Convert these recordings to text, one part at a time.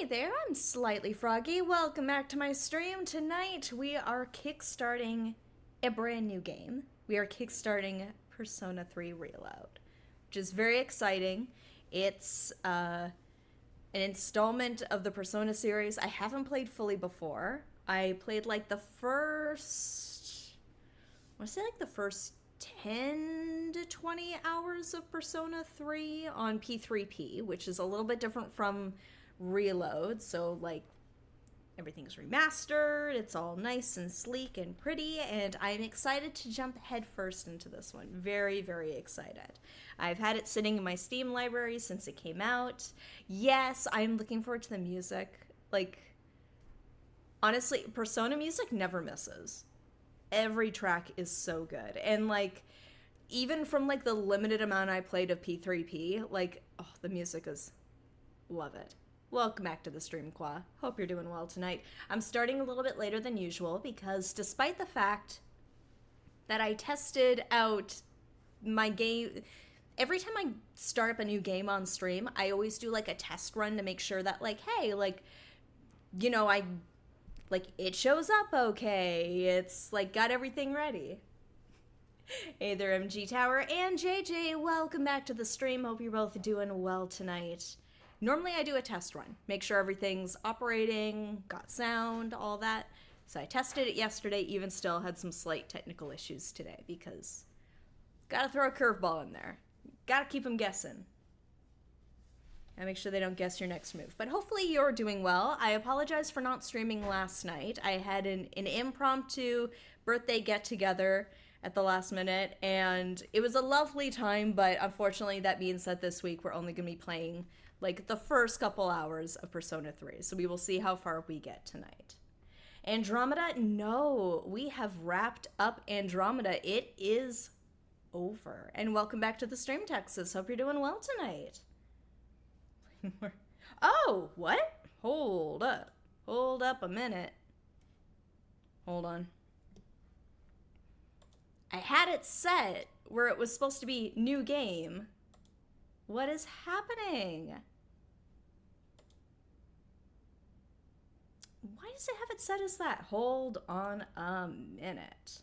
Hey there, I'm Slightly Froggy. Welcome back to my stream. Tonight we are kickstarting a brand new game. We are kickstarting Persona 3 Reload, which is very exciting. It's an installment of the Persona series I haven't played fully before. I played like the first, I want to say like the first 10 to 20 hours of Persona 3 on P3P, which is a little bit different from Reload. So, like, everything's remastered, it's all nice and sleek and pretty, and I'm excited to jump headfirst into this one. Very, very excited. I've had it sitting in my Steam library since it came out. Yes, I'm looking forward to the music. Like, honestly, Persona music never misses. Every track is so good. And, like, even from, like, the limited amount I played of P3P, like, oh, the music is... love it. Welcome back to the stream, Qua. Hope you're doing well tonight. I'm starting a little bit later than usual because despite the fact that I tested out my game... Every time I start up a new game on stream, I always do, like, a test run to make sure that, like, hey, like, you know, it shows up okay. It's, like, got everything ready. Hey there, MG Tower and JJ. Welcome back to the stream. Hope you're both doing well tonight. Normally I do a test run, make sure everything's operating, got sound, all that. So I tested it yesterday, even still had some slight technical issues today because gotta throw a curveball in there. Gotta keep them guessing. And make sure they don't guess your next move. But hopefully you're doing well. I apologize for not streaming last night. I had an impromptu birthday get-together at the last minute, and it was a lovely time, but unfortunately that means that this week we're only going to be playing like the first couple hours of Persona 3, so we will see how far we get tonight. Andromeda, no, we have wrapped up Andromeda. It is over. And welcome back to the stream, Texas. Hope you're doing well tonight. Oh, what? Hold up. Hold up a minute. Hold on. I had it set where it was supposed to be new game. What is happening? Why does it have it set as that? Hold on a minute.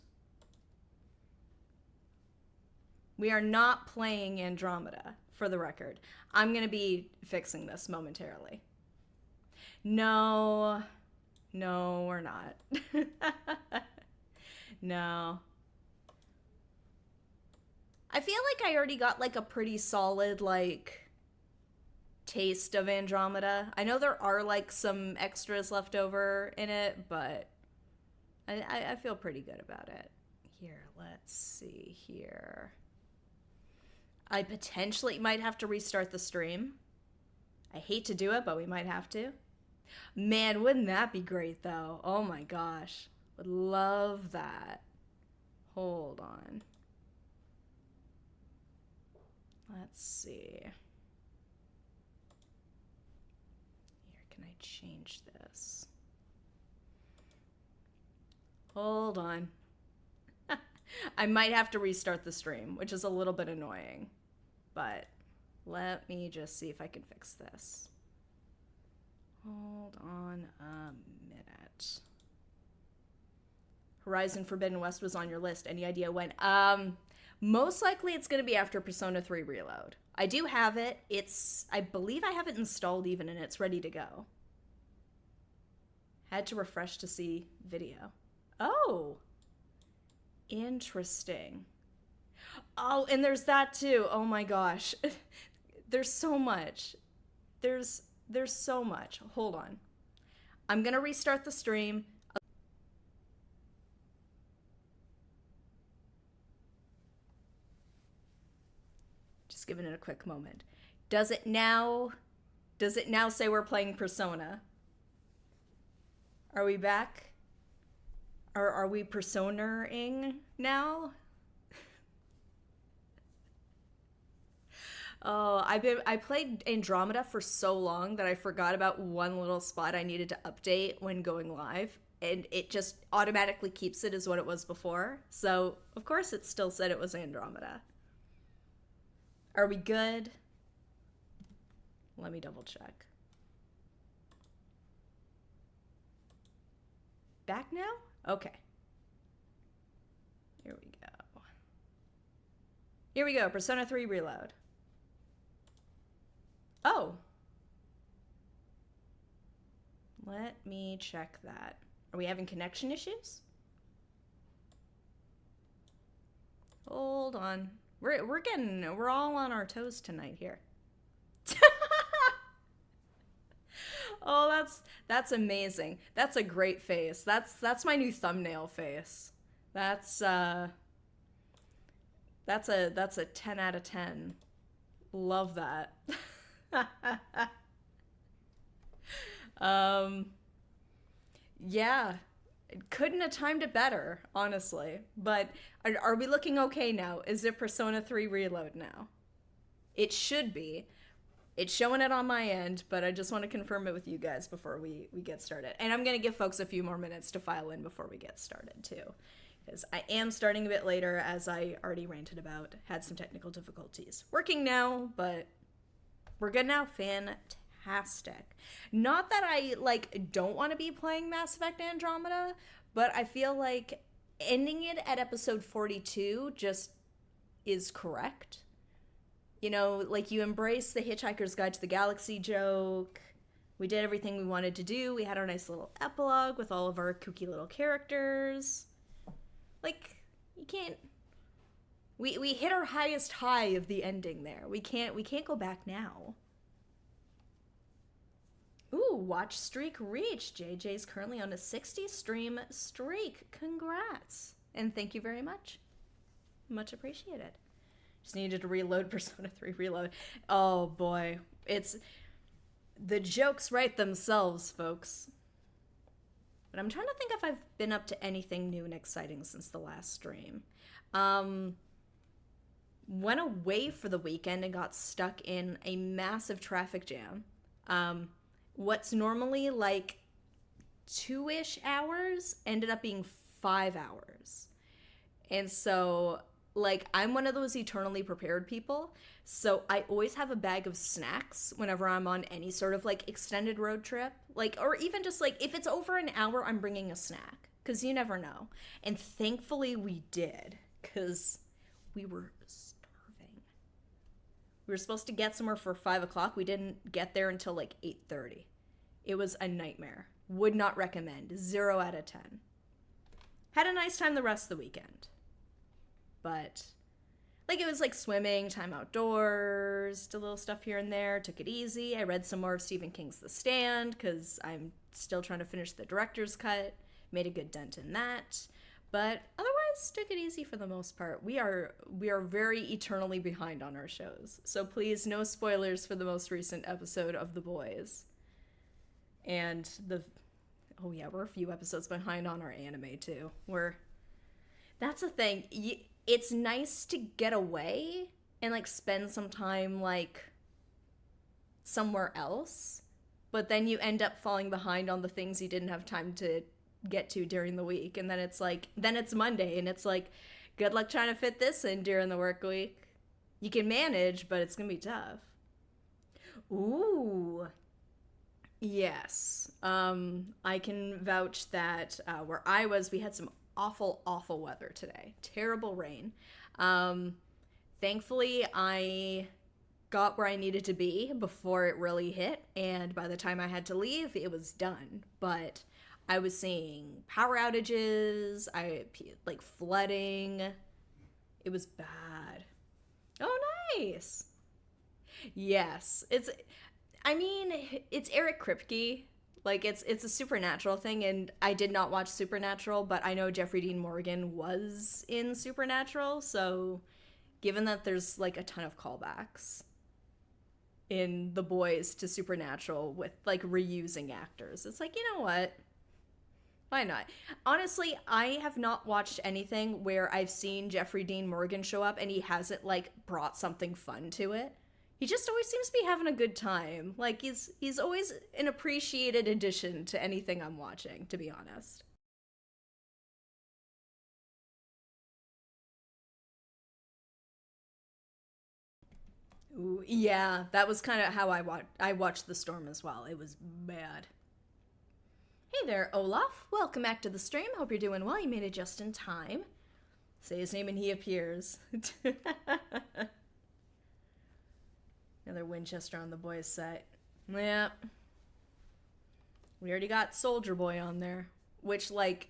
We are not playing Andromeda, for the record. I'm going to be fixing this momentarily. No, we're not. No. I feel like I already got like a pretty solid like taste of Andromeda. I know there are like some extras left over in it, but I feel pretty good about it. Here, let's see here. I potentially might have to restart the stream. I hate to do it, but we might have to. Man, wouldn't that be great though? Oh my gosh. Would love that. Hold on. Let's see. Here, can I change this? Hold on. I might have to restart the stream, which is a little bit annoying. But let me just see if I can fix this. Hold on a minute. Horizon Forbidden West was on your list. Any idea when? Most likely it's going to be after Persona 3 Reload. I do have it. I believe I have it installed even, and it's ready to go. Had to refresh to see video. Oh! Interesting. Oh, and there's that too. Oh my gosh. There's so much. There's so much. Hold on. I'm going to restart the stream. Just giving it a quick moment. Does it now say we're playing Persona? Are we back? Are we Persona-ing now? Oh, I played Andromeda for so long that I forgot about one little spot I needed to update when going live, and it just automatically keeps it as what it was before. So, of course, it still said it was Andromeda. Are we good? Let me double check. back now? Okay. Here we go. Here we go. Persona 3 Reload. Oh. Let me check that. Are we having connection issues? Hold on. We're all on our toes tonight here. Oh, that's amazing. That's a great face. That's my new thumbnail face. That's that's a 10 out of 10. Love that. um yeah, couldn't have timed it better, honestly. But are we looking okay now? Is it Persona 3 Reload now? It should be. It's showing it on my end, but I just want to confirm it with you guys before we get started. And I'm going to give folks a few more minutes to file in before we get started, too. Because I am starting a bit later, as I already ranted about. Had some technical difficulties. Working now, but we're good now. Fantastic. Not that I, like, don't want to be playing Mass Effect Andromeda, but I feel like ending it at episode 42 just is correct. You know, like, you embrace the Hitchhiker's Guide to the Galaxy joke. We did everything we wanted to do. We had our nice little epilogue with all of our kooky little characters. Like, you can't... We hit our highest high of the ending there. We can't go back now. Ooh, watch streak reached. JJ's currently on a 60 stream streak. Congrats. And thank you very much. Much appreciated. Just needed to reload Persona 3 Reload. Oh boy. It's... The jokes write themselves, folks. But I'm trying to think if I've been up to anything new and exciting since the last stream. Went away for the weekend and got stuck in a massive traffic jam. What's normally like 2-ish hours ended up being 5 hours. And so, like, I'm one of those eternally prepared people. So I always have a bag of snacks whenever I'm on any sort of, like, extended road trip. Like, or even just, like, if it's over an hour, I'm bringing a snack. Because you never know. And thankfully we did. Because we were starving. We were supposed to get somewhere for 5 o'clock. We didn't get there until, like, 8:30. It was a nightmare. Would not recommend. 0 out of 10. Had a nice time the rest of the weekend. But, like, it was, like, swimming, time outdoors, did a little stuff here and there, took it easy. I read some more of Stephen King's The Stand, because I'm still trying to finish the director's cut. Made a good dent in that. But otherwise, took it easy for the most part. We are very eternally behind on our shows. So please, no spoilers for the most recent episode of The Boys. And oh yeah, we're a few episodes behind on our anime, too. That's the thing. It's nice to get away and, like, spend some time, like, somewhere else, but then you end up falling behind on the things you didn't have time to get to during the week, and then it's Monday, and it's like, good luck trying to fit this in during the work week. You can manage, but it's gonna be tough. Ooh. Yes. I can vouch that where I was, we had some awful, awful weather today. Terrible rain. Thankfully, I got where I needed to be before it really hit, and by the time I had to leave, it was done. But I was seeing power outages, like flooding. It was bad. Oh, nice. Yes. It's Eric Kripke. Like, it's a Supernatural thing, and I did not watch Supernatural, but I know Jeffrey Dean Morgan was in Supernatural, so given that there's, like, a ton of callbacks in The Boys to Supernatural with, like, reusing actors, it's like, you know what? Why not? Honestly, I have not watched anything where I've seen Jeffrey Dean Morgan show up and he hasn't, like, brought something fun to it. He just always seems to be having a good time. Like, he's always an appreciated addition to anything I'm watching, to be honest. Ooh, yeah, that was kind of how I watched The Storm as well. It was bad. Hey there, Olaf. Welcome back to the stream. Hope you're doing well. You made it just in time. Say his name and he appears. Another Winchester on the boys' set. Yeah. We already got Soldier Boy on there. Which, like...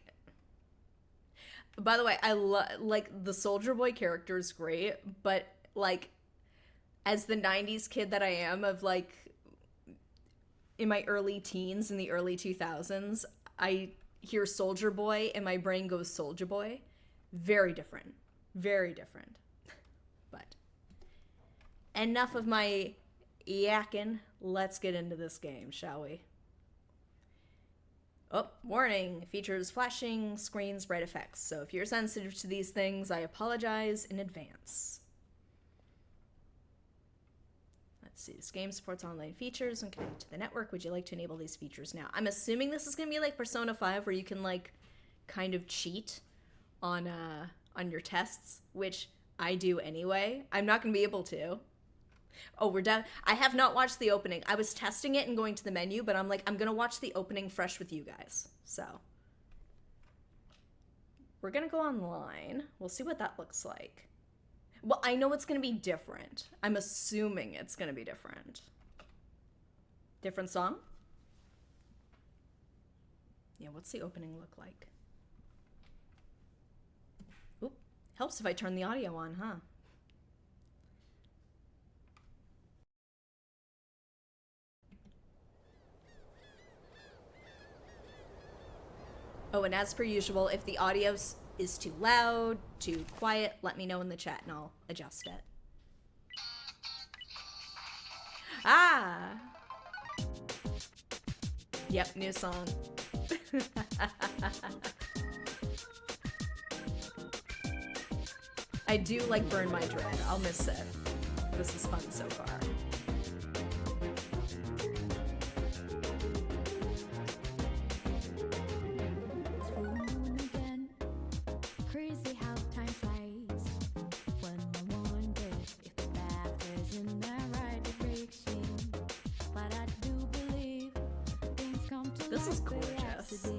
By the way, I like, the Soldier Boy character is great, but, like, as the 90s kid that I am, of, like, in my early teens, in the early 2000s, I hear Soldier Boy and my brain goes Soldier Boy. Very different. Very different. But enough of my yakking. Let's get into this game, shall we? Oh, warning. Features flashing screens, bright effects. So if you're sensitive to these things, I apologize in advance. Let's see. This game supports online features and connect to the network. Would you like to enable these features now? I'm assuming this is going to be like Persona 5, where you can, like, kind of cheat on your tests, which I do anyway. I'm not going to be able to. Oh, we're done. I have not watched the opening. I was testing it and going to the menu, but I'm like, I'm going to watch the opening fresh with you guys. So we're going to go online. We'll see what that looks like. Well, I know it's going to be different. I'm assuming it's going to be different. Different song? Yeah, what's the opening look like? Oop, helps if I turn the audio on, huh? Oh, and as per usual, if the audio is too loud, too quiet, let me know in the chat and I'll adjust it. Ah! Yep, new song. I do like Burn My Dread. I'll miss it. This is fun so far. This is gorgeous.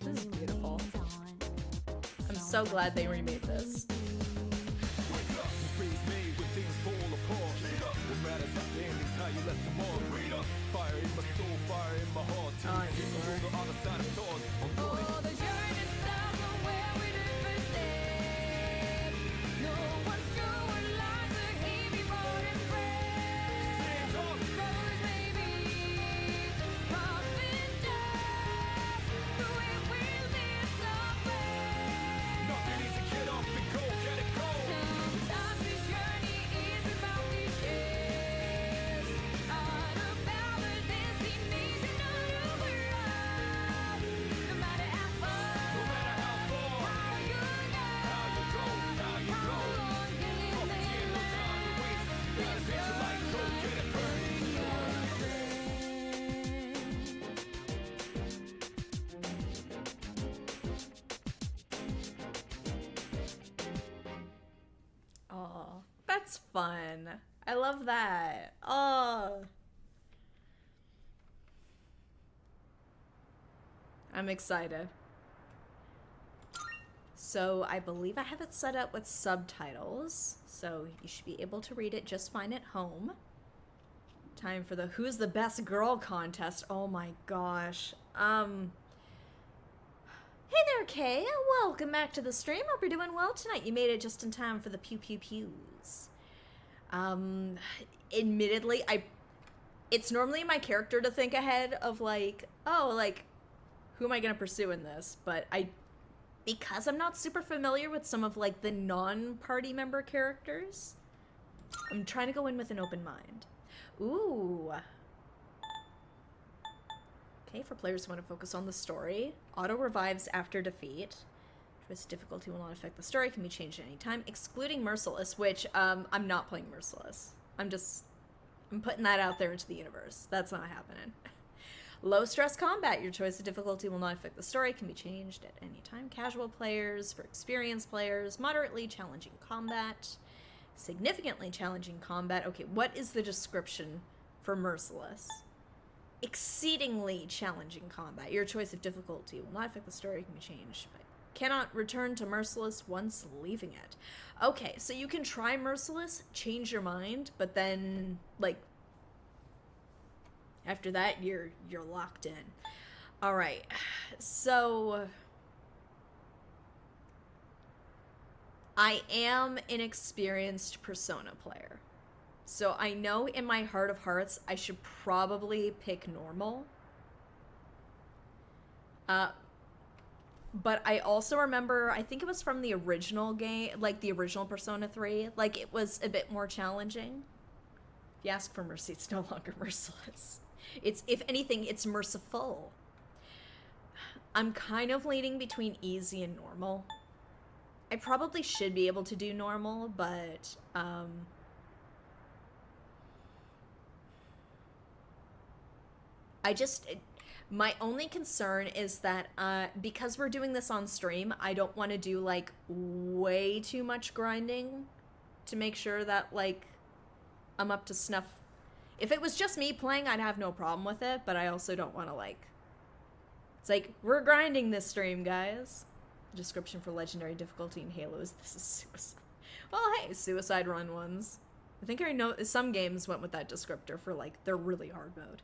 This is beautiful. I'm so glad they remade this. That's fun. I love that. Oh. I'm excited. So I believe I have it set up with subtitles, so you should be able to read it just fine at home. Time for the Who's the Best Girl contest. Oh my gosh. Hey there, Kay. Welcome back to the stream. Hope you're doing well tonight. You made it just in time for the pew pew pews. Admittedly, it's normally my character to think ahead of, like, oh, like, who am I gonna pursue in this? But because I'm not super familiar with some of, like, the non-party member characters, I'm trying to go in with an open mind. Ooh. Okay, for players who want to focus on the story. Auto revives after defeat. Choice difficulty will not affect the story, can be changed at any time, excluding Merciless, which, I'm not playing Merciless. I'm putting that out there into the universe. That's not happening. Low stress combat. Your choice of difficulty will not affect the story, can be changed at any time. Casual players, for experienced players, moderately challenging combat, significantly challenging combat. Okay, what is the description for Merciless? exceedingly challenging combat. Your choice of difficulty will not affect the story, can be changed, but cannot return to Merciless once leaving it. Okay, so you can try Merciless, change your mind, but then, like, after that, you're locked in. Alright, so I am an experienced Persona player. So I know in my heart of hearts I should probably pick normal. But I also remember, I think it was from the original game, like the original Persona 3, like it was a bit more challenging. If you ask for mercy, it's no longer merciless. It's, if anything, it's merciful. I'm kind of leaning between easy and normal. I probably should be able to do normal, but, my only concern is that because we're doing this on stream, I don't want to do like way too much grinding to make sure that like I'm up to snuff. If it was just me playing, I'd have no problem with it, but I also don't want to like, it's like, we're grinding this stream, guys. Description for legendary difficulty in Halo is this is suicide. Well, hey, suicide run ones. I think I know some games went with that descriptor for like their really hard mode.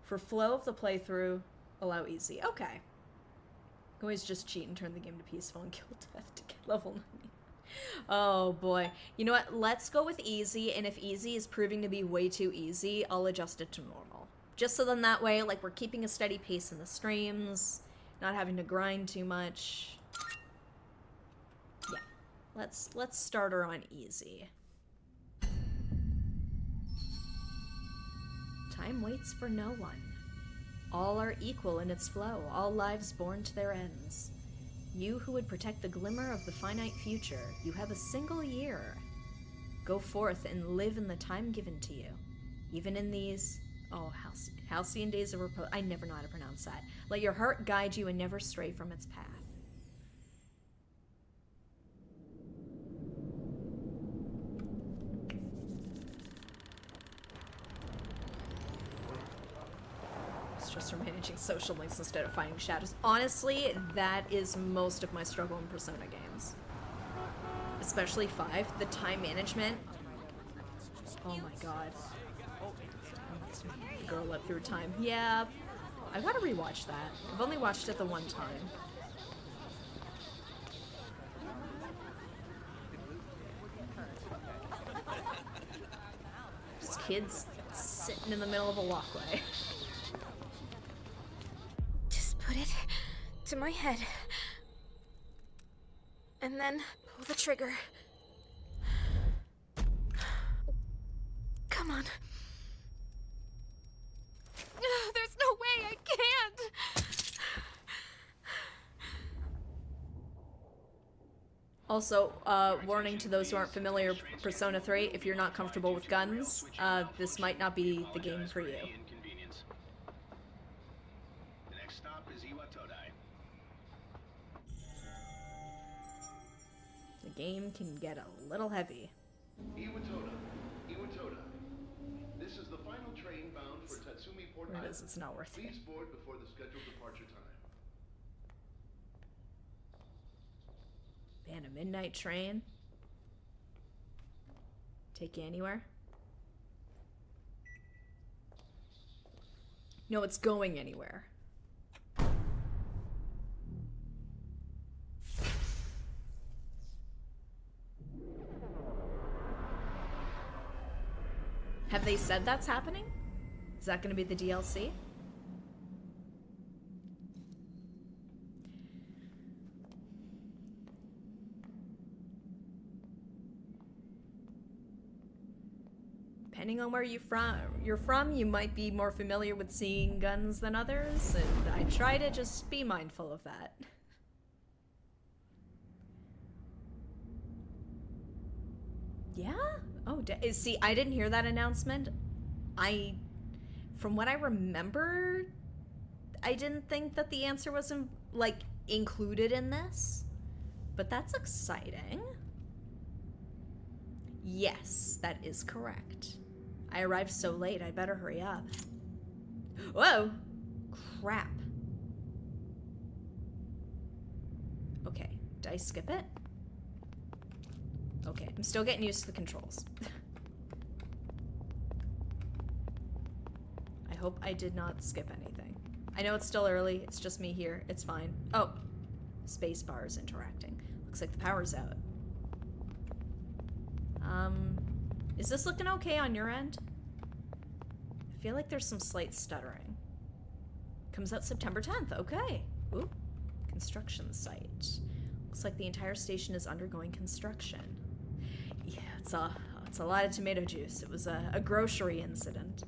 For flow of the playthrough, allow easy. Okay. Always just cheat and turn the game to peaceful and kill death to get level 90. Oh boy. You know what? Let's go with easy, and if easy is proving to be way too easy, I'll adjust it to normal. Just so then that way, like, we're keeping a steady pace in the streams, not having to grind too much. Yeah. Let's start her on easy. Time waits for no one. All are equal in its flow, all lives born to their ends. You who would protect the glimmer of the finite future, you have a single year. Go forth and live in the time given to you. Even in these, halcyon days of repose. I never know how to pronounce that. Let your heart guide you and never stray from its path. Just for managing social links instead of finding shadows. Honestly, that is most of my struggle in Persona games. Especially 5. The time management. Oh my god. The girl leapt through time. Yeah. I gotta rewatch that. I've only watched it the one time. Just kids sitting in the middle of a walkway. Put it to my head. And then pull the trigger. Come on. There's no way I can't. Also, warning to those who aren't familiar with Persona 3, if you're not comfortable with guns, this might not be the game for you. The game can get a little heavy. Iwatoda. This is the final train bound for Tatsumi Port Island. It is, it's not worth it. Please board before the scheduled departure time. Man, a midnight train? Take you anywhere? No, it's going anywhere. Have they said that's happening? Is that going to be the DLC? Depending on where you're from, you might be more familiar with seeing guns than others, and I try to just be mindful of that. Yeah? Oh, see, I didn't hear that announcement. From what I remember, I didn't think that the answer was, like, included in this. But that's exciting. Yes, that is correct. I arrived so late, I better hurry up. Whoa! Crap. Okay, did I skip it? Okay, I'm still getting used to the controls. I hope I did not skip anything. I know it's still early, it's just me here, it's fine. Oh, space bar is interacting. Looks like the power's out. Is this looking okay on your end? I feel like there's some slight stuttering. Comes out September 10th, okay. Ooh, construction site. Looks like the entire station is undergoing construction. Yeah, it's a lot of tomato juice. It was a grocery incident.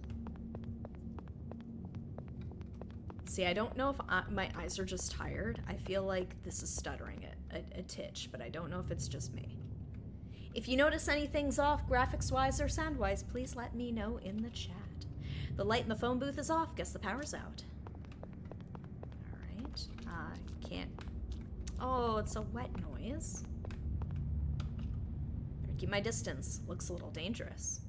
See, I don't know if my eyes are just tired. I feel like this is stuttering a titch, but I don't know if it's just me. If you notice anything's off graphics-wise or sound-wise, please let me know in the chat. The light in the phone booth is off. Guess the power's out. Alright. Can't... Oh, it's a wet noise. Better keep my distance. Looks a little dangerous.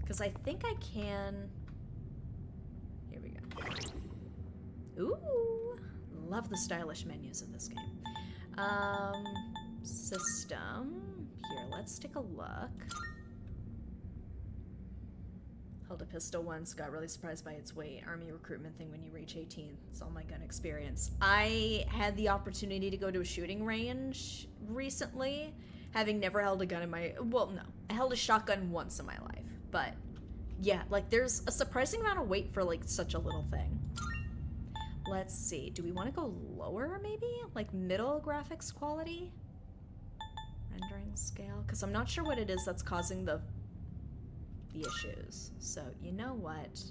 Because I think I can... Here we go. Ooh! Love the stylish menus of this game. System. Here, let's take a look. Held a pistol once, got really surprised by its weight. Army recruitment thing when you reach 18. It's all my gun experience. I had the opportunity to go to a shooting range recently, having never held a gun in my... Well, no. I held a shotgun once in my life. But, yeah, like, there's a surprising amount of weight for, like, such a little thing. Let's see. Do we want to go lower, maybe? Like, middle graphics quality? Rendering scale? Because I'm not sure what it is that's causing the issues. So, you know what?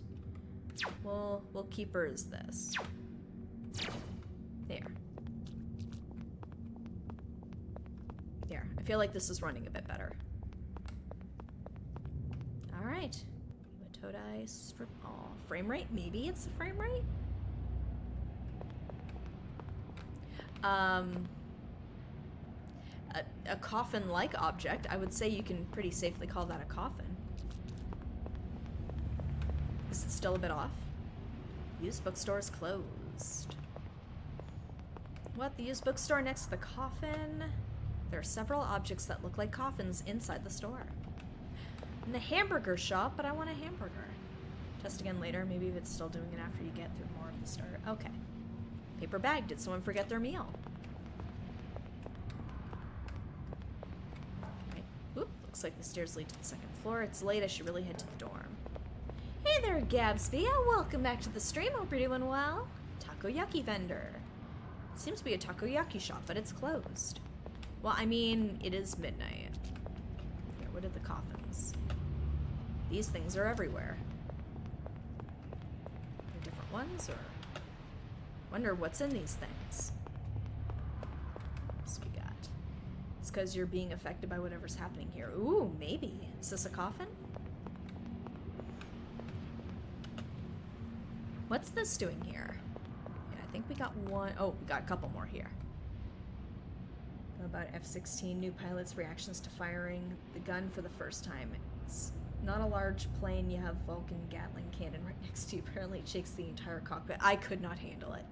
We'll keep her as this. There. There. I feel like this is running a bit better. Alright. Todai strip. Oh, frame rate? Maybe it's the frame rate? A coffin-like object. I would say you can pretty safely call that a coffin. Is it still a bit off? Used bookstore is closed. What? The used bookstore next to the coffin? There are several objects that look like coffins inside the store. And the hamburger shop, but I want a hamburger. Test again later. Maybe if it's still doing it after you get through more of the start. Okay. Paper bag. Did someone forget their meal? Right. Oop. Looks like the stairs lead to the second floor. It's late. I should really head to the dorm. Hey there, Gabsby. Welcome back to the stream. Hope you're doing well. Takoyaki vendor. Seems to be a takoyaki shop, but it's closed. Well, I mean, it is midnight. Here, what are the coffins? These things are everywhere. They're different ones, or... Wonder what's in these things. What else we got? It's because you're being affected by whatever's happening here. Ooh, maybe. Is this a coffin? What's this doing here? Yeah, I think we got one. Oh, we got a couple more here. About F-16, new pilot's reactions to firing the gun for the first time. It's not a large plane. You have Vulcan Gatling cannon right next to you. Apparently it shakes the entire cockpit. I could not handle it.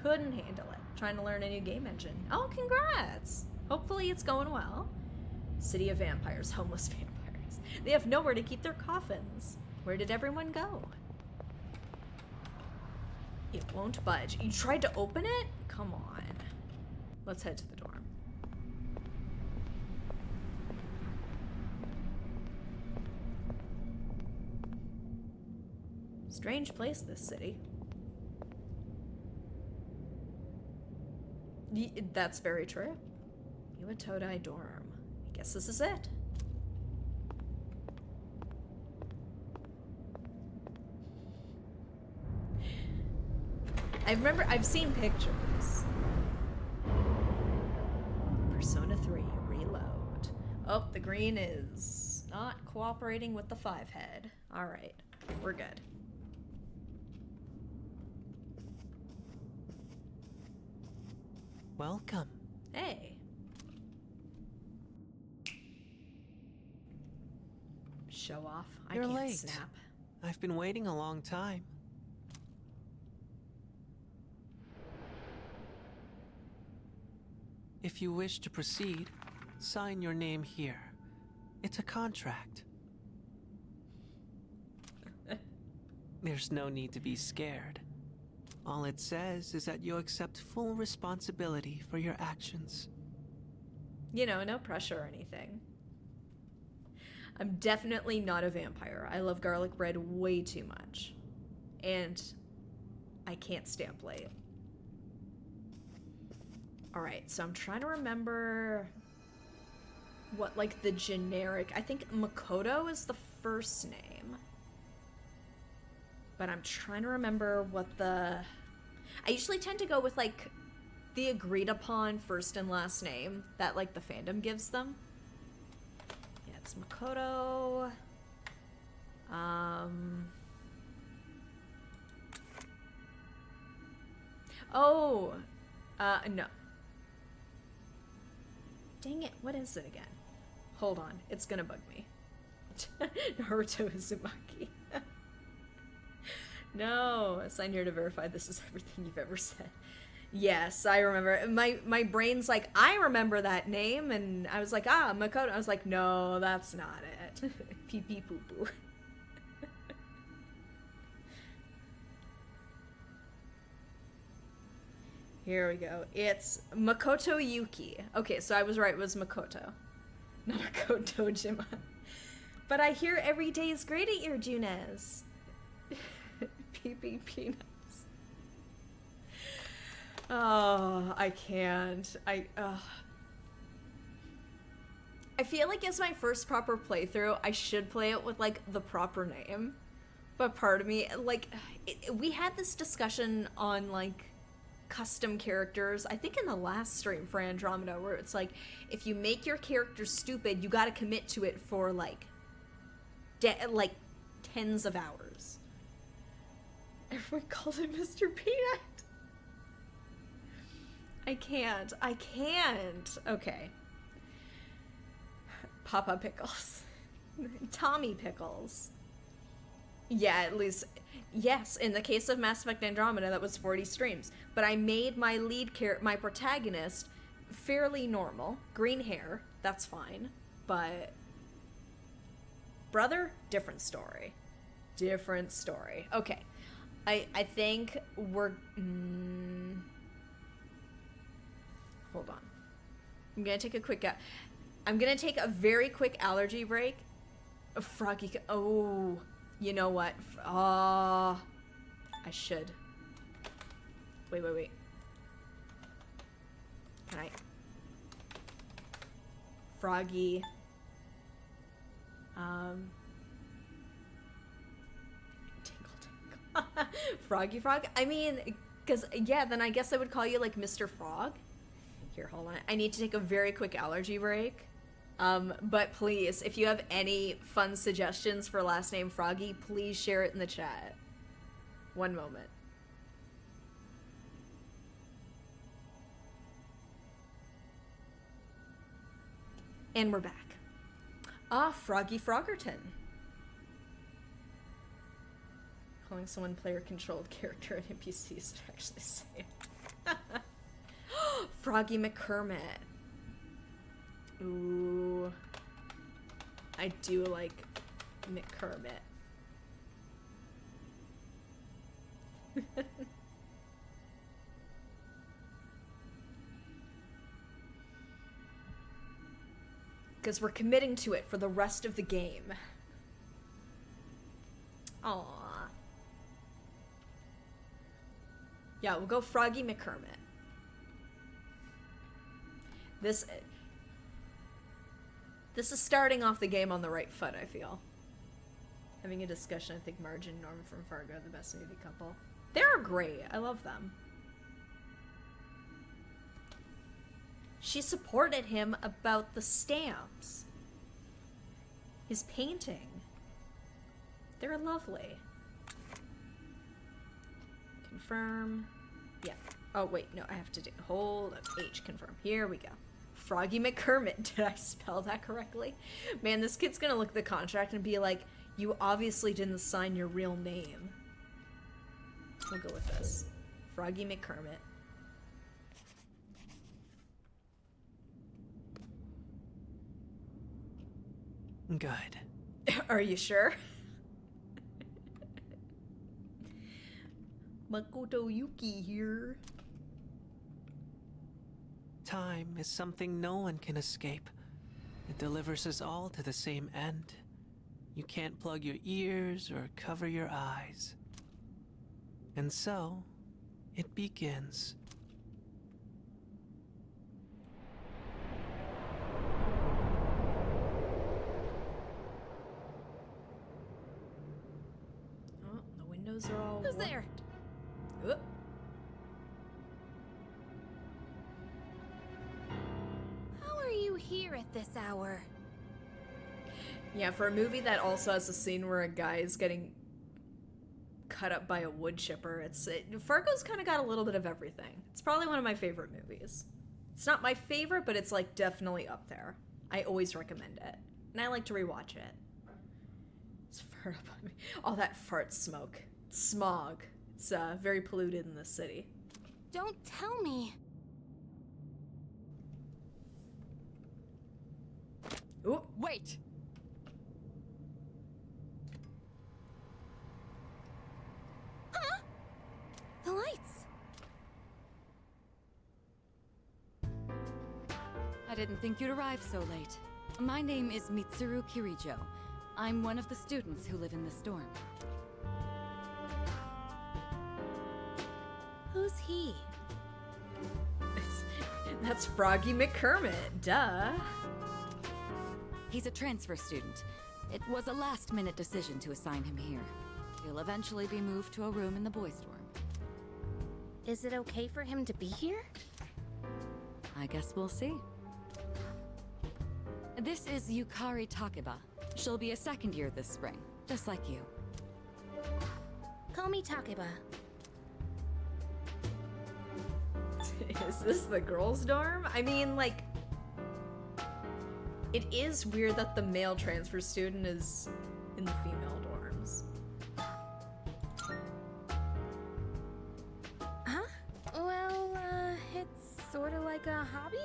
Couldn't handle it. Trying to learn a new game engine. Oh, congrats! Hopefully it's going well. City of vampires. Homeless vampires. They have nowhere to keep their coffins. Where did everyone go? It won't budge. You tried to open it? Come on. Let's head to the dorm. Strange place, this city. That's very true. Iwatodai dorm. I guess this is it. I've seen pictures. Persona 3, reload. Oh, the green is not cooperating with the 5-head. Alright, we're good. Welcome. Hey. Show off. I You're can't late. snap. I've been waiting a long time. If you wish to proceed, sign your name here. It's a contract. There's no need to be scared. All it says is that you accept full responsibility for your actions. You know, no pressure or anything. I'm definitely not a vampire. I love garlic bread way too much. And I can't stamp late. Alright, so I'm trying to remember what, like, the generic... I think Makoto is the first name. But I'm trying to remember what the... I usually tend to go with, like, the agreed upon first and last name that, like, the fandom gives them. Yeah, it's Makoto. No. Dang it, what is it again? Hold on, it's gonna bug me. Naruto Uzumaki. No, sign here to verify this is everything you've ever said. Yes, I remember. My brain's like, I remember that name, and I was like, Makoto. I was like, no, that's not it. Pee pee poo poo. Here we go. It's Makoto Yuki. Okay, so I was right, it was Makoto. Not Makoto Jima. But I hear every day is great at your Junez. PP peanuts. Oh, I can't. I feel like as my first proper playthrough, I should play it with, like, the proper name. But part of me, like, we had this discussion on, like, custom characters, I think in the last stream for Andromeda, where it's like, if you make your character stupid, you gotta commit to it for, like, tens of hours. Everyone called him Mr. Peanut. I can't. Okay. Papa Pickles. Tommy Pickles. Yeah, at least... Yes, in the case of Mass Effect Andromeda, that was 40 streams. But I made my my protagonist, fairly normal. Green hair, that's fine. But... brother? Different story. Different story. Okay. I think we're... Hold on. I'm gonna take a quick... I'm gonna take a very quick allergy break. Froggy... Oh... You know what? I should. Wait. Can I? Froggy. Tinkle. Froggy Frog? I mean, because, yeah, then I guess I would call you, like, Mr. Frog. Here, hold on. I need to take a very quick allergy break. But please, if you have any fun suggestions for last name Froggy, please share it in the chat. One moment. And we're back. Froggy Froggerton. Calling someone player-controlled character at NPCs to actually say it. Froggy McKermit. Ooh. I do like McKermit. Because we're committing to it for the rest of the game. Aww. Yeah, we'll go Froggy McKermit. This is starting off the game on the right foot, I feel. Having a discussion, I think Marge and Norman from Fargo are the best movie couple. They're great. I love them. She supported him about the stamps. His painting. They're lovely. Confirm. Yeah. Oh, wait. No, I have to do... Hold up. H. Confirm. Here we go. Froggy McKermit. Did I spell that correctly? Man, this kid's gonna look at the contract and be like, you obviously didn't sign your real name. We'll go with this. Froggy McKermit. Good. Are you sure? Makoto Yuki here. Time is something no one can escape. It delivers us all to the same end. You can't plug your ears or cover your eyes. And so, it begins. Oh, the windows are all Who's warped. there? Oop. How are you here at this hour? Yeah, for a movie that also has a scene where a guy is getting cut up by a wood chipper, Fargo's kind of got a little bit of everything. It's probably one of my favorite movies. It's not my favorite, but it's like definitely up there. I always recommend it, and I like to rewatch it. It's fart up on me. All that fart smoke, smog. It's very polluted in this city. Don't tell me. Ooh, Wait. Huh? The lights. I didn't think you'd arrive so late. My name is Mitsuru Kirijo. I'm one of the students who live in this dorm. Who's he? that's Froggy McKermit. Duh. He's a transfer student. It was a last-minute decision to assign him here. He'll eventually be moved to a room in the boys' dorm. Is it okay for him to be here? I guess we'll see. This is Yukari Takeba. She'll be a second year this spring, just like you. Call me Takeba. Is this the girls' dorm? I mean, like, it is weird that the male transfer student is in the female dorms. Huh? Well, it's sort of like a hobby?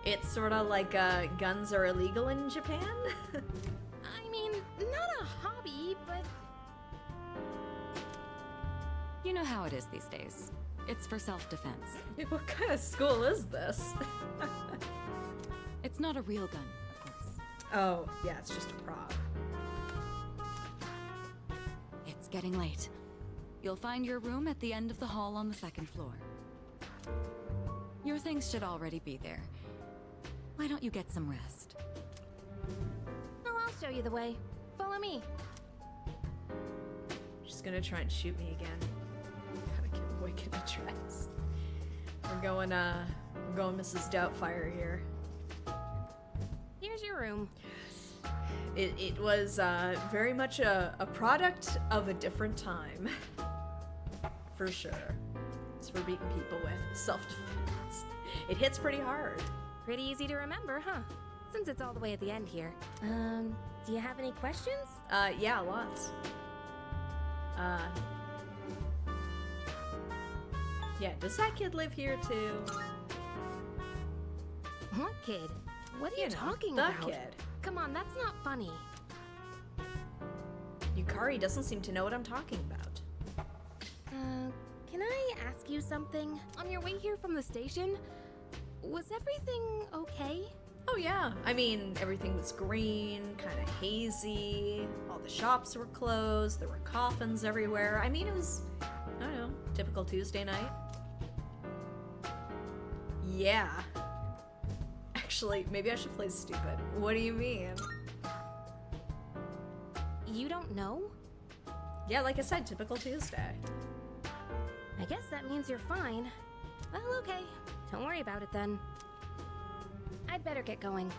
It's sort of like guns are illegal in Japan. I mean, not a hobby, but... You know how it is these days. It's for self-defense. What kind of school is this? It's not a real gun, of course. Oh, yeah, it's just a prop. It's getting late. You'll find your room at the end of the hall on the second floor. Your things should already be there. Why don't you get some rest? Well, I'll show you the way. Follow me. She's gonna try and shoot me again. Gotta get wicked dressed. We're going Mrs. Doubtfire here. Here's your room. It was very much a product of a different time. For sure. It's for beating people with self-defense. It hits pretty hard. Pretty easy to remember, huh? Since it's all the way at the end here. Do you have any questions? Yeah, lots. Yeah, does that kid live here too? What kid? What are you know, talking the about? kid. Come on, that's not funny. Yukari doesn't seem to know what I'm talking about. Can I ask you something? On your way here from the station, was everything okay? Oh yeah, I mean, everything was green, kind of hazy, all the shops were closed, there were coffins everywhere. I mean, it was, I don't know, typical Tuesday night. Yeah. Actually, maybe I should play stupid. What do you mean? You don't know? Yeah, like I said, typical Tuesday. I guess that means you're fine. Well, okay. Don't worry about it then. I'd better get going.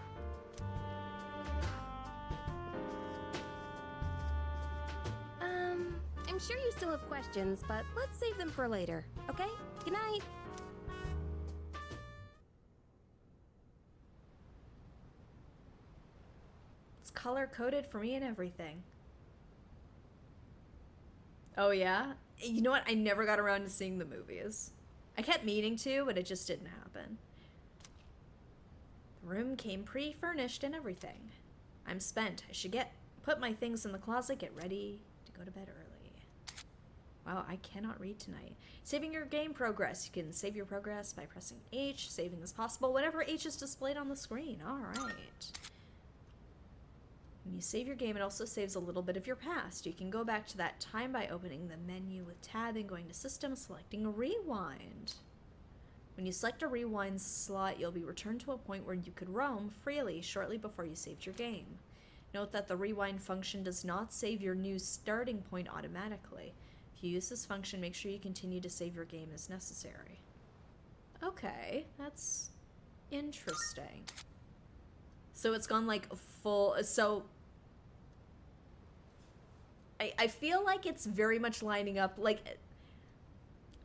I'm sure you still have questions, but let's save them for later, okay? Good night. color coded for me and everything. Oh yeah? You know what? I never got around to seeing the movies. I kept meaning to, but it just didn't happen. The room came pre-furnished and everything. I'm spent. I should put my things in the closet, get ready to go to bed early. Wow, I cannot read tonight. Saving your game progress. You can save your progress by pressing H. Saving is possible whenever H is displayed on the screen. Alright. When you save your game, it also saves a little bit of your past. You can go back to that time by opening the menu with Tab and going to System, selecting Rewind. When you select a rewind slot, you'll be returned to a point where you could roam freely shortly before you saved your game. Note that the rewind function does not save your new starting point automatically. If you use this function, make sure you continue to save your game as necessary. Okay, that's interesting. So it's gone like full, so I feel like it's very much lining up, like,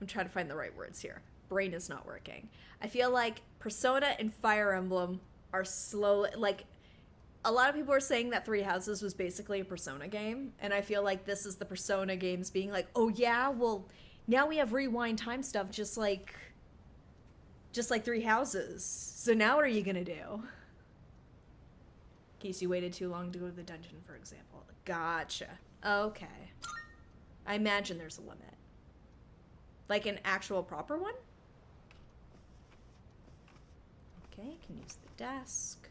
I'm trying to find the right words here. Brain is not working. I feel like Persona and Fire Emblem are slowly, like, a lot of people are saying that Three Houses was basically a Persona game, and I feel like this is the Persona games being like, oh yeah, well, now we have rewind time stuff just like Three Houses. So now what are you gonna do? In case you waited too long to go to the dungeon, for example. Gotcha. Okay. I imagine there's a limit. Like an actual proper one? Okay, can use the desk.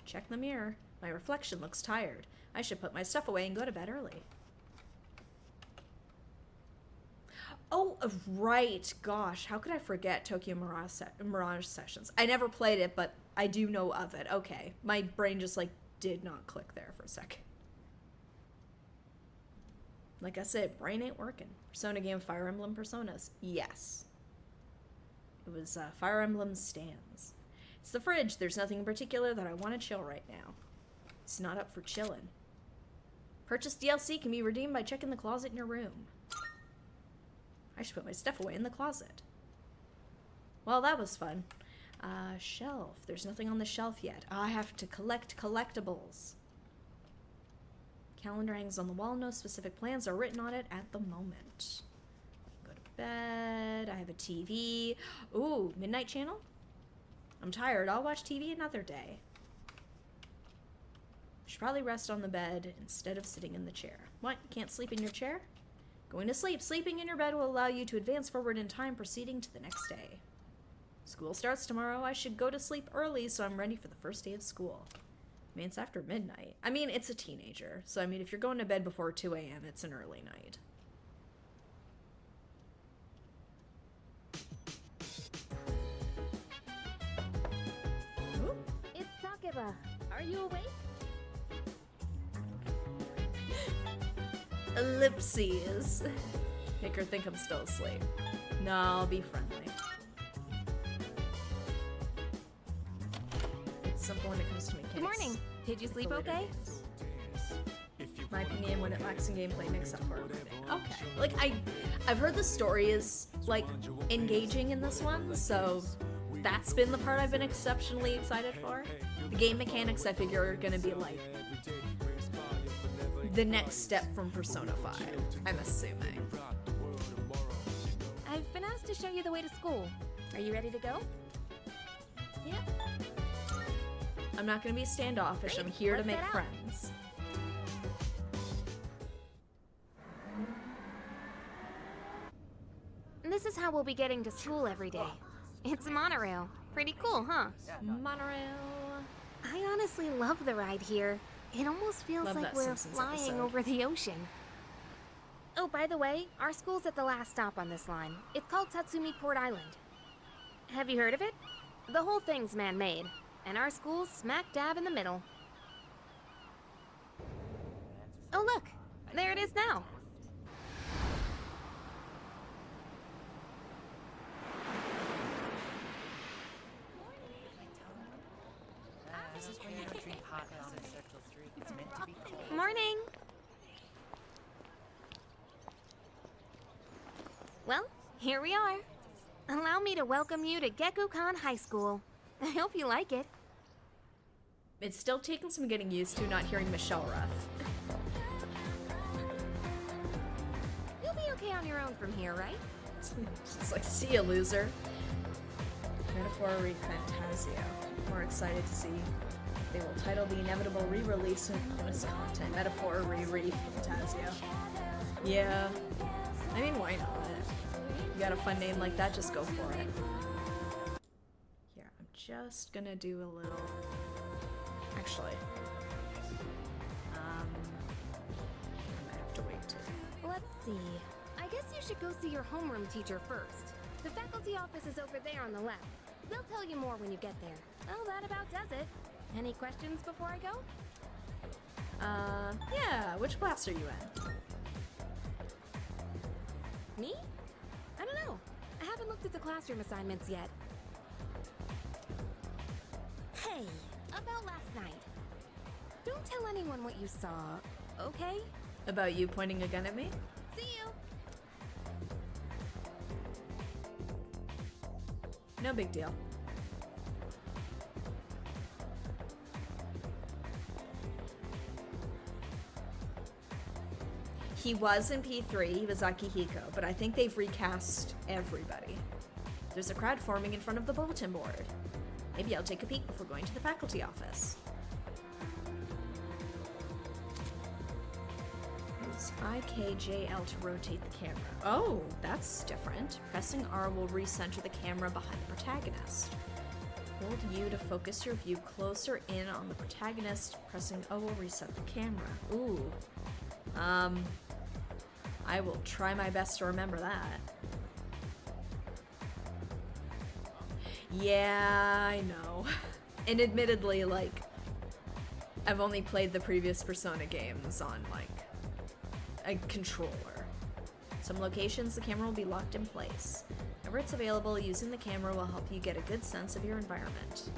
Check the mirror. My reflection looks tired. I should put my stuff away and go to bed early. Oh, right. Gosh, how could I forget Tokyo Mirage Sessions? I never played it, but I do know of it. Okay. My brain just, like, did not click there for a second. Like I said, brain ain't working. Persona game, Fire Emblem Personas. Yes. It was Fire Emblem Stands. It's the fridge. There's nothing in particular that I want to chill right now. It's not up for chillin'. Purchased DLC can be redeemed by checking the closet in your room. I should put my stuff away in the closet. Well, that was fun. Shelf. There's nothing on the shelf yet. I have to collect collectibles. Calendar hangs on the wall. No specific plans are written on it at the moment. Go to bed. I have a TV. Ooh, Midnight Channel? I'm tired. I'll watch TV another day. Should probably rest on the bed instead of sitting in the chair. What? You can't sleep in your chair? Going to sleep. Sleeping in your bed will allow you to advance forward in time, proceeding to the next day. School starts tomorrow. I should go to sleep early so I'm ready for the first day of school. I mean, it's after midnight. I mean, it's a teenager. So, I mean, if you're going to bed before 2 a.m., it's an early night. Ooh. It's Takeba. Are you awake? Ellipses. Make her think I'm still asleep. No, I'll be friendly. It's simple when it comes to mechanics. Good morning. Did you sleep For later okay? games. My opinion, when it lacks in gameplay, makes up for it. Okay. Like, I've heard the story is, like, engaging in this one, so that's been the part I've been exceptionally excited for. The game mechanics, I figure, are gonna be, like, the next step from Persona 5, I'm assuming. I've been asked to show you the way to school. Are you ready to go? Yeah. I'm not gonna be standoffish. Great. I'm here to Let's make head out. friends. This is how we'll be getting to school every day. It's a monorail. Pretty cool, huh? Monorail. I honestly love the ride here. It almost feels Love like that we're Simpsons flying episode. over the ocean. Oh, by the way, our school's at the last stop on this line. It's called Tatsumi Port Island. Have you heard of it? The whole thing's man-made, and our school's smack dab in the middle. Oh, look! There it is now! Morning! Well, here we are. Allow me to welcome you to Gekukan High School. I hope you like it. It's still taking some getting used to not hearing Michelle Ruff. You'll be okay on your own from here, right? She's like, see ya, loser. Metaphor Fantasio. More excited to see if they will title the inevitable re-release of bonus content. Metaphor Fantasio. Yeah. I mean, why not? You got a fun name like that, just go for it. Here, I'm just gonna do a little... Actually. I might have to wait too. Let's see. I guess you should go see your homeroom teacher first. The faculty office is over there on the left. They'll tell you more when you get there. Well, that about does it. Any questions before I go? Yeah, which class are you in? Me? I don't know. I haven't looked at the classroom assignments yet. Hey, about last night. Don't tell anyone what you saw, okay? About you pointing a gun at me? See you! No big deal. He was in P3, he was Akihiko, but I think they've recast everybody. There's a crowd forming in front of the bulletin board. Maybe I'll take a peek before going to the faculty office. Use IKJL to rotate the camera. Oh, that's different. Pressing R will recenter the camera behind the protagonist. Hold U to focus your view closer in on the protagonist. Pressing O will reset the camera. Ooh. I will try my best to remember that. Yeah, I know. And admittedly, like, I've only played the previous Persona games on, like, a controller. Some locations, the camera will be locked in place. Whenever it's available, using the camera will help you get a good sense of your environment.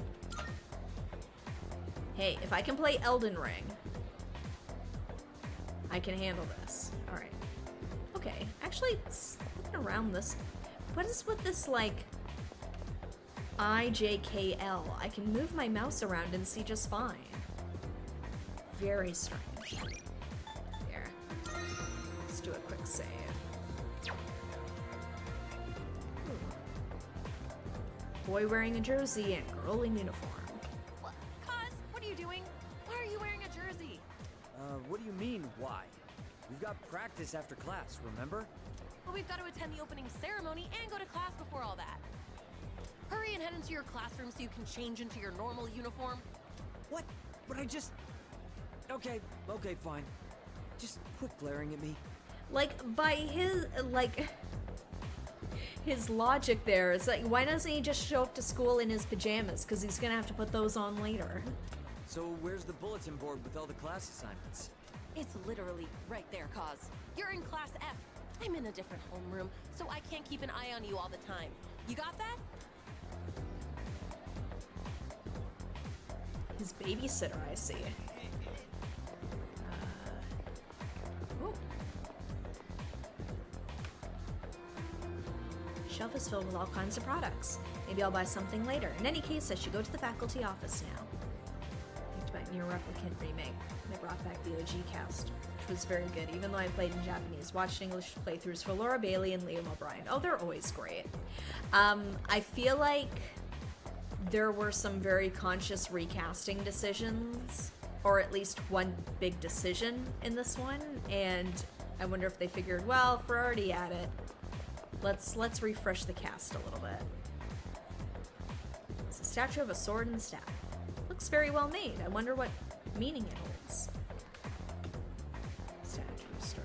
Hey, if I can play Elden Ring, I can handle this. Alright. Okay, actually, looking around this, what is with this, like, IJKL? I can move my mouse around and see just fine. Very strange. Here. Let's do a quick save. Boy wearing a jersey and girl in uniform. Cuz, what are you doing? Why are you wearing a jersey? What do you mean, why? We've got practice after class, remember? Well, we've got to attend the opening ceremony and go to class before all that. Hurry and head into your classroom so you can change into your normal uniform. What? But I just... Okay, fine. Just quit glaring at me. Like, by his, like, his logic there is like, why doesn't he just show up to school in his pajamas? Because he's gonna have to put those on later. So where's the bulletin board with all the class assignments? It's literally right there, Cause. You're in Class F. I'm in a different homeroom, so I can't keep an eye on you all the time. You got that? His babysitter, I see. Ooh. Shelf is filled with all kinds of products. Maybe I'll buy something later. In any case, I should go to the faculty office now. Picked back Near Replicant remake. They brought back the OG cast, which was very good, even though I played in Japanese. Watched English playthroughs for Laura Bailey and Liam O'Brien. Oh, they're always great. I feel like there were some very conscious recasting decisions, or at least one big decision in this one, and I wonder if they figured, well, if we're already at it, let's refresh the cast a little bit. It's a statue of a sword and staff. Looks very well made. I wonder what meaning it holds. Statue store.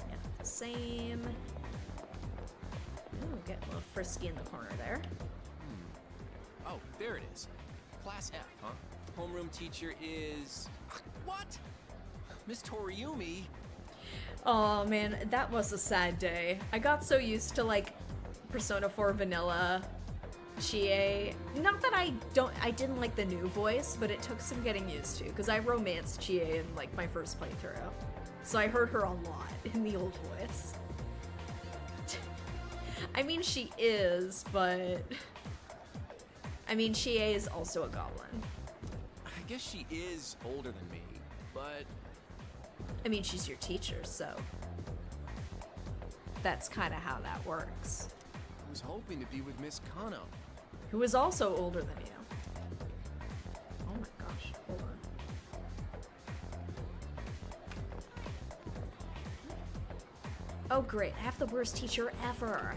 Yeah, same. Ooh, getting a little frisky in the corner there. Oh, there it is. Class F, huh? Homeroom teacher is... What? Miss Toriumi? Oh man, that was a sad day. I got so used to like Persona 4 Vanilla, Chie. Not that I didn't like the new voice, but it took some getting used to because I romanced Chie in like my first playthrough. So I heard her a lot in the old voice. I mean, she is, but... I mean, Chie is also a goblin. guess she is older than me, but I mean, she's your teacher, so that's kind of how that works. I was hoping to be with Miss Kano. Who is also older than you. Oh my gosh, hold on. Oh great, I have the worst teacher ever.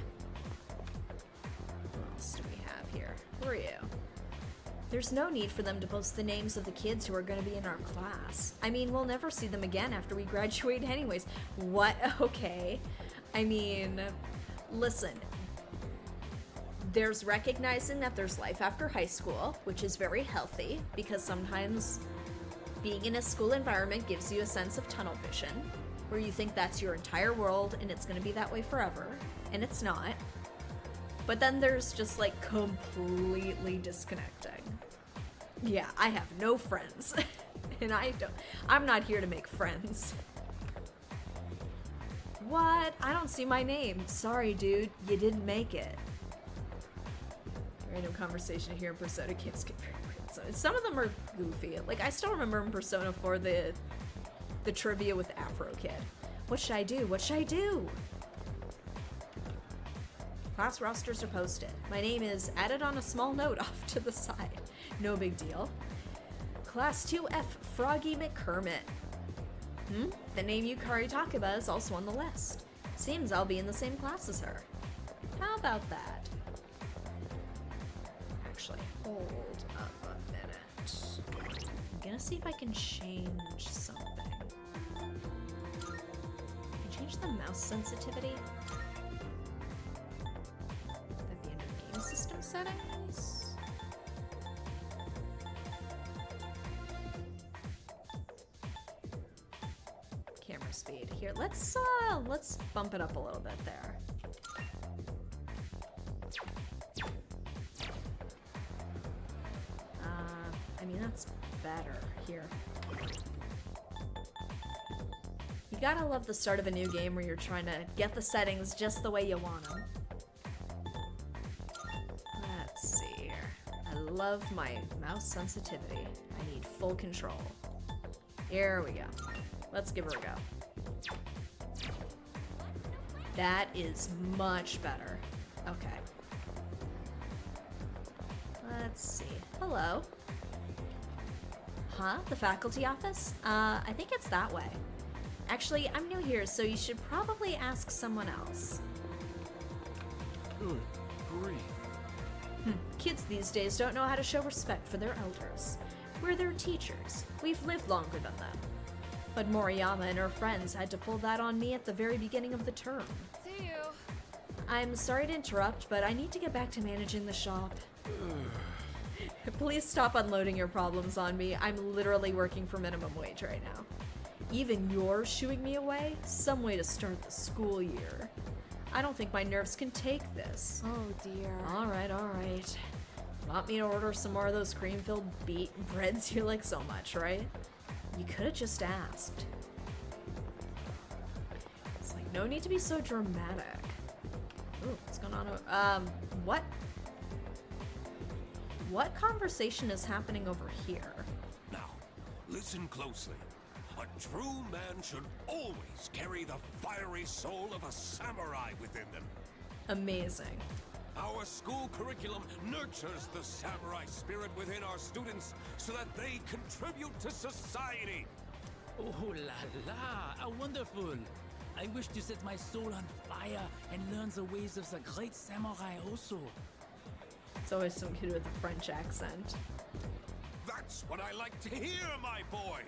What else do we have here? Who are you? There's no need for them to post the names of the kids who are going to be in our class. I mean, we'll never see them again after we graduate anyways. What? Okay. I mean, listen. There's recognizing that there's life after high school, which is very healthy, because sometimes being in a school environment gives you a sense of tunnel vision, where you think that's your entire world and it's going to be that way forever, and it's not. But then there's just like completely disconnecting. Yeah, I have no friends. And I'm not here to make friends. What? I don't see my name. Sorry, dude. You didn't make it. Random conversation here in Persona games get very weird. So some of them are goofy. Like, I still remember in Persona 4 the trivia with Afro Kid. What should I do? What should I do? Class rosters are posted. My name is added on a small note off to the side. No big deal. Class 2F Froggy McKermit. The name Yukari Takeba is also on the list. Seems I'll be in the same class as her. How about that? Actually, hold up a minute. I'm gonna see if I can change something. Can I change the mouse sensitivity? That'd be under game system settings. Camera speed here. Let's bump it up a little bit there. I mean, that's better here. You gotta love the start of a new game where you're trying to get the settings just the way you want them. Let's see here. I love my mouse sensitivity. I need full control. Here we go. Let's give her a go. That is much better. Okay. Let's see. Hello. Huh? The faculty office? I think it's that way. Actually, I'm new here, so you should probably ask someone else. Good grief. Kids these days don't know how to show respect for their elders. We're their teachers. We've lived longer than them. But Moriyama and her friends had to pull that on me at the very beginning of the term. See you. I'm sorry to interrupt, but I need to get back to managing the shop. Please stop unloading your problems on me. I'm literally working for minimum wage right now. Even you're shooing me away? Some way to start the school year. I don't think my nerves can take this. Oh dear. Alright. Want me to order some more of those cream-filled beet breads you like so much, right? You could have just asked. It's like, no need to be so dramatic. Ooh, what's going on? What? What conversation is happening over here? Now, listen closely. A true man should always carry the fiery soul of a samurai within them. Amazing. Our school curriculum nurtures the samurai spirit within our students so that they contribute to society. Oh la la, how wonderful! I wish to set my soul on fire and learn the ways of the great samurai also. It's always some kid with a French accent. That's what I like to hear, my boy!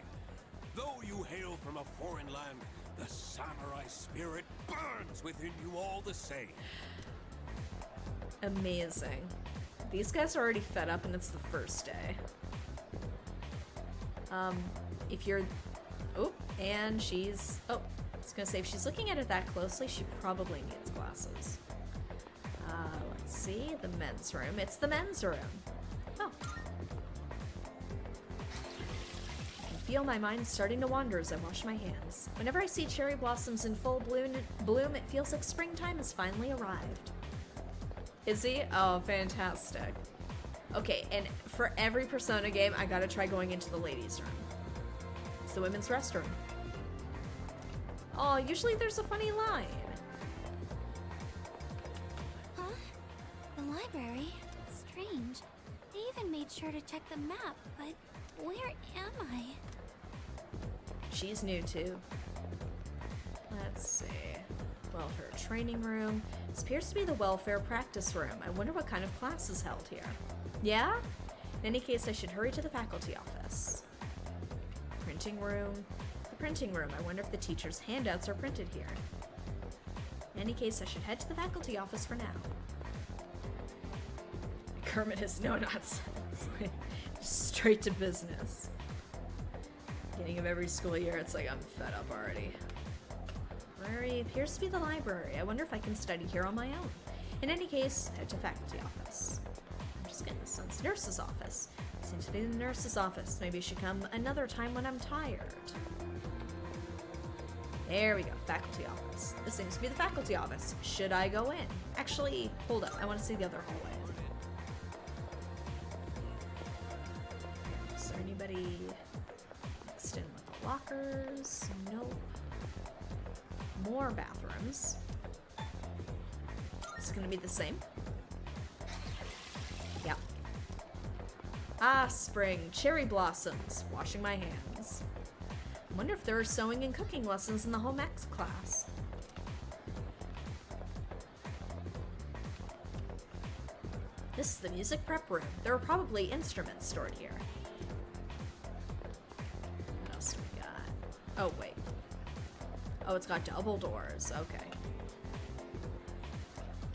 Though you hail from a foreign land, the samurai spirit burns within you all the same. Amazing. These guys are already fed up and it's the first day. If you're... Oh, and she's... Oh, I was gonna say, if she's looking at it that closely, she probably needs glasses. Let's see, the men's room. It's the men's room. Oh. I can feel my mind starting to wander as I wash my hands. Whenever I see cherry blossoms in full bloom, it feels like springtime has finally arrived. Is he? Oh, fantastic. Okay, and for every Persona game, I gotta try going into the ladies' room. It's the women's restroom. Oh, usually there's a funny line. Huh? The library? Strange. They even made sure to check the map, but where am I? She's new too. Let's see. Welfare training room. This appears to be the welfare practice room. I wonder what kind of class is held here. Yeah? In any case, I should hurry to the faculty office. Printing room. The printing room. I wonder if the teacher's handouts are printed here. In any case, I should head to the faculty office for now. Kermit is no nonsense. Straight to business. Beginning of every school year, it's like I'm fed up already. Library appears to be the library. I wonder if I can study here on my own. In any case, head to faculty office. I'm just getting the sense. Nurse's office. Seems to be the nurse's office. Maybe I should come another time when I'm tired. There we go. Faculty office. This seems to be the faculty office. Should I go in? Actually, hold up. I want to see the other hallway. Is there anybody mixed in with the lockers? Nope. More bathrooms. It's gonna be the same. Yeah. Ah, spring. Cherry blossoms. Washing my hands. I wonder if there are sewing and cooking lessons in the home ec class. This is the music prep room. There are probably instruments stored here. What else do we got? Oh, wait. Oh, it's got double doors. Okay.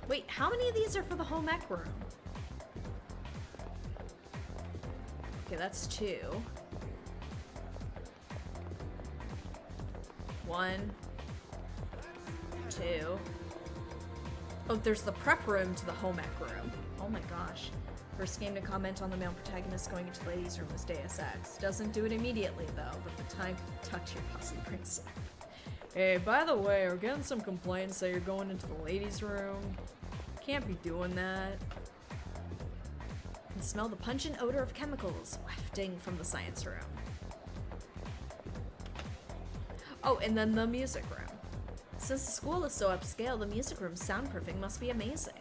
Wait, how many of these are for the home ec room? Okay, that's 2. 1, 2. Oh, there's the prep room to the home ec room. Oh my gosh. First game to comment on the male protagonist going into the ladies' room was Deus Ex. Doesn't do it immediately though, but the time to touch your pussy brings up. Hey, by the way, we're getting some complaints that you're going into the ladies' room. Can't be doing that. Can smell the pungent odor of chemicals wafting from the science room. Oh, and then the music room. Since the school is so upscale, the music room's soundproofing must be amazing.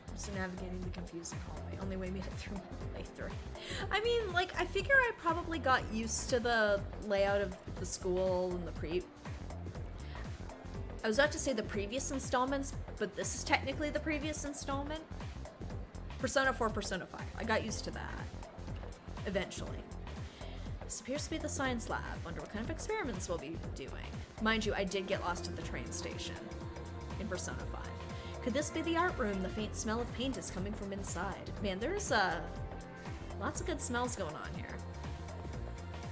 I'm still navigating the confusing hallway. Only way made it through my playthrough. I mean, like, I figure I probably got used to the layout of the school and the I was about to say the previous installments, but this is technically the previous installment. Persona 4, Persona 5. I got used to that. Eventually. This appears to be the science lab. Wonder what kind of experiments we'll be doing. Mind you, I did get lost at the train station in Persona 5. Could this be the art room? The faint smell of paint is coming from inside. Man, there's lots of good smells going on here.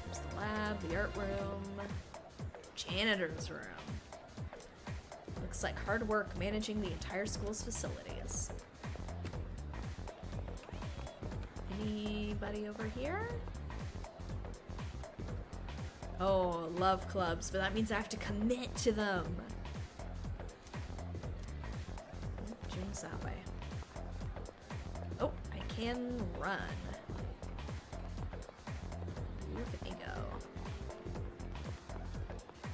There's the lab, the art room, janitor's room. Looks like hard work managing the entire school's facilities. Anybody over here? Oh, love clubs, but that means I have to commit to them. Gym's that way. Oh, I can run. Look at me go.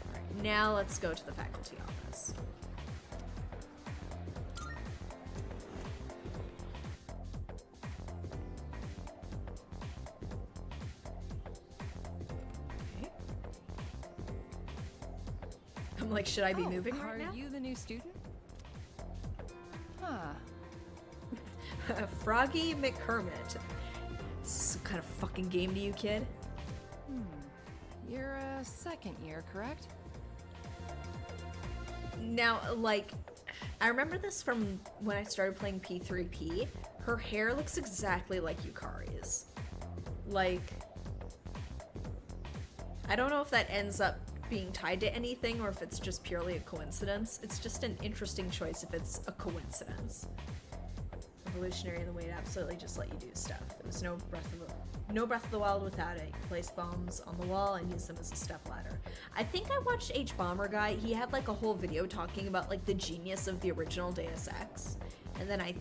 Alright, now let's go to the faculty office. I'm like, should I be moving right now? Are you the new student? Huh. Froggy McKermit. Some kind of fucking game to you, kid. You're a second year, correct? Now, like, I remember this from when I started playing P3P. Her hair looks exactly like Yukari's. Like, I don't know if that ends up being tied to anything or if it's just purely a coincidence. It's just an interesting choice if it's a coincidence. evolutionary in the way to absolutely just let you do stuff. There was no Breath of the Wild without it. You place bombs on the wall and use them as a step ladder. I think I watched H Bomber Guy. He had like a whole video talking about like the genius of the original Deus Ex, and then it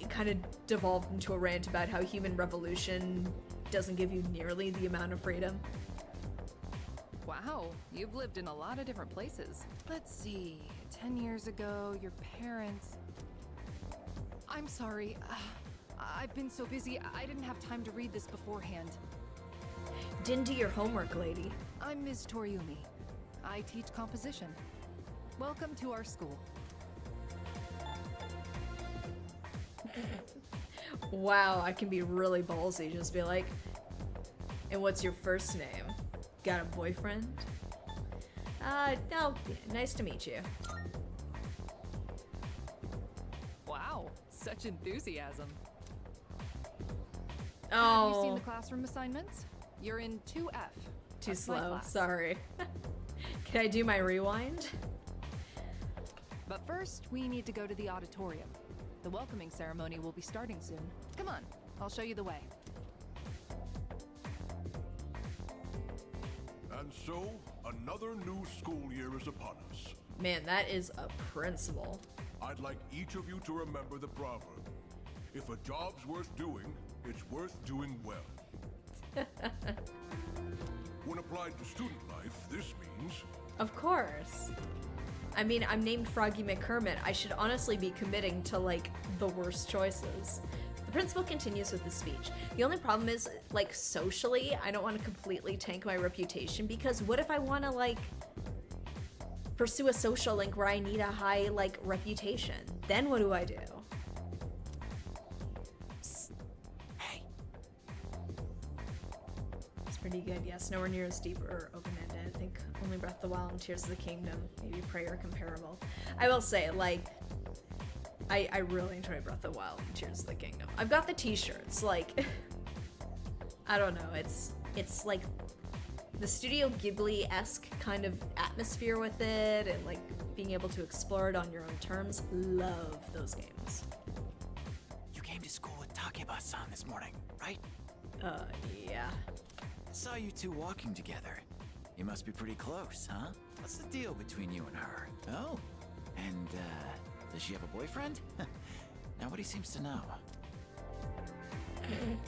kind of devolved into a rant about how Human Revolution doesn't give you nearly the amount of freedom. Wow, you've lived in a lot of different places. Let's see, 10 years ago, your parents... I'm sorry, I've been so busy, I didn't have time to read this beforehand. Didn't do your homework, lady. I'm Ms. Toriumi. I teach composition. Welcome to our school. Wow, I can be really ballsy. Just be like, and what's your first name? Got a boyfriend? No, nice to meet you. Wow, such enthusiasm. Oh. Have you seen the classroom assignments? You're in 2F. Too That's my slow, class. sorry. Can I do my rewind? But first, we need to go to the auditorium. The welcoming ceremony will be starting soon. Come on, I'll show you the way. And so, another new school year is upon us. Man, that is a principle. I'd like each of you to remember the proverb. If a job's worth doing, it's worth doing well. When applied to student life, this means... Of course. I mean, I'm named Froggy McKermit. I should honestly be committing to, like, the worst choices. The principal continues with the speech. The only problem is, like, socially, I don't want to completely tank my reputation, because what if I want to, like, pursue a social link where I need a high, like, reputation? Then what do I do? Hey. It's pretty good, yes. Nowhere near as deep or open-ended. I think only Breath of the Wild and Tears of the Kingdom, maybe Prey are comparable. I will say, like, I really enjoy Breath of the Wild and Tears of the Kingdom. I've got the t-shirts, like, I don't know, it's like the Studio Ghibli-esque kind of atmosphere with it, and like being able to explore it on your own terms. Love those games. You came to school with Takeba-san this morning, right? Yeah. I saw you two walking together. You must be pretty close, huh? What's the deal between you and her? Oh, and, does she have a boyfriend? Nobody seems to know.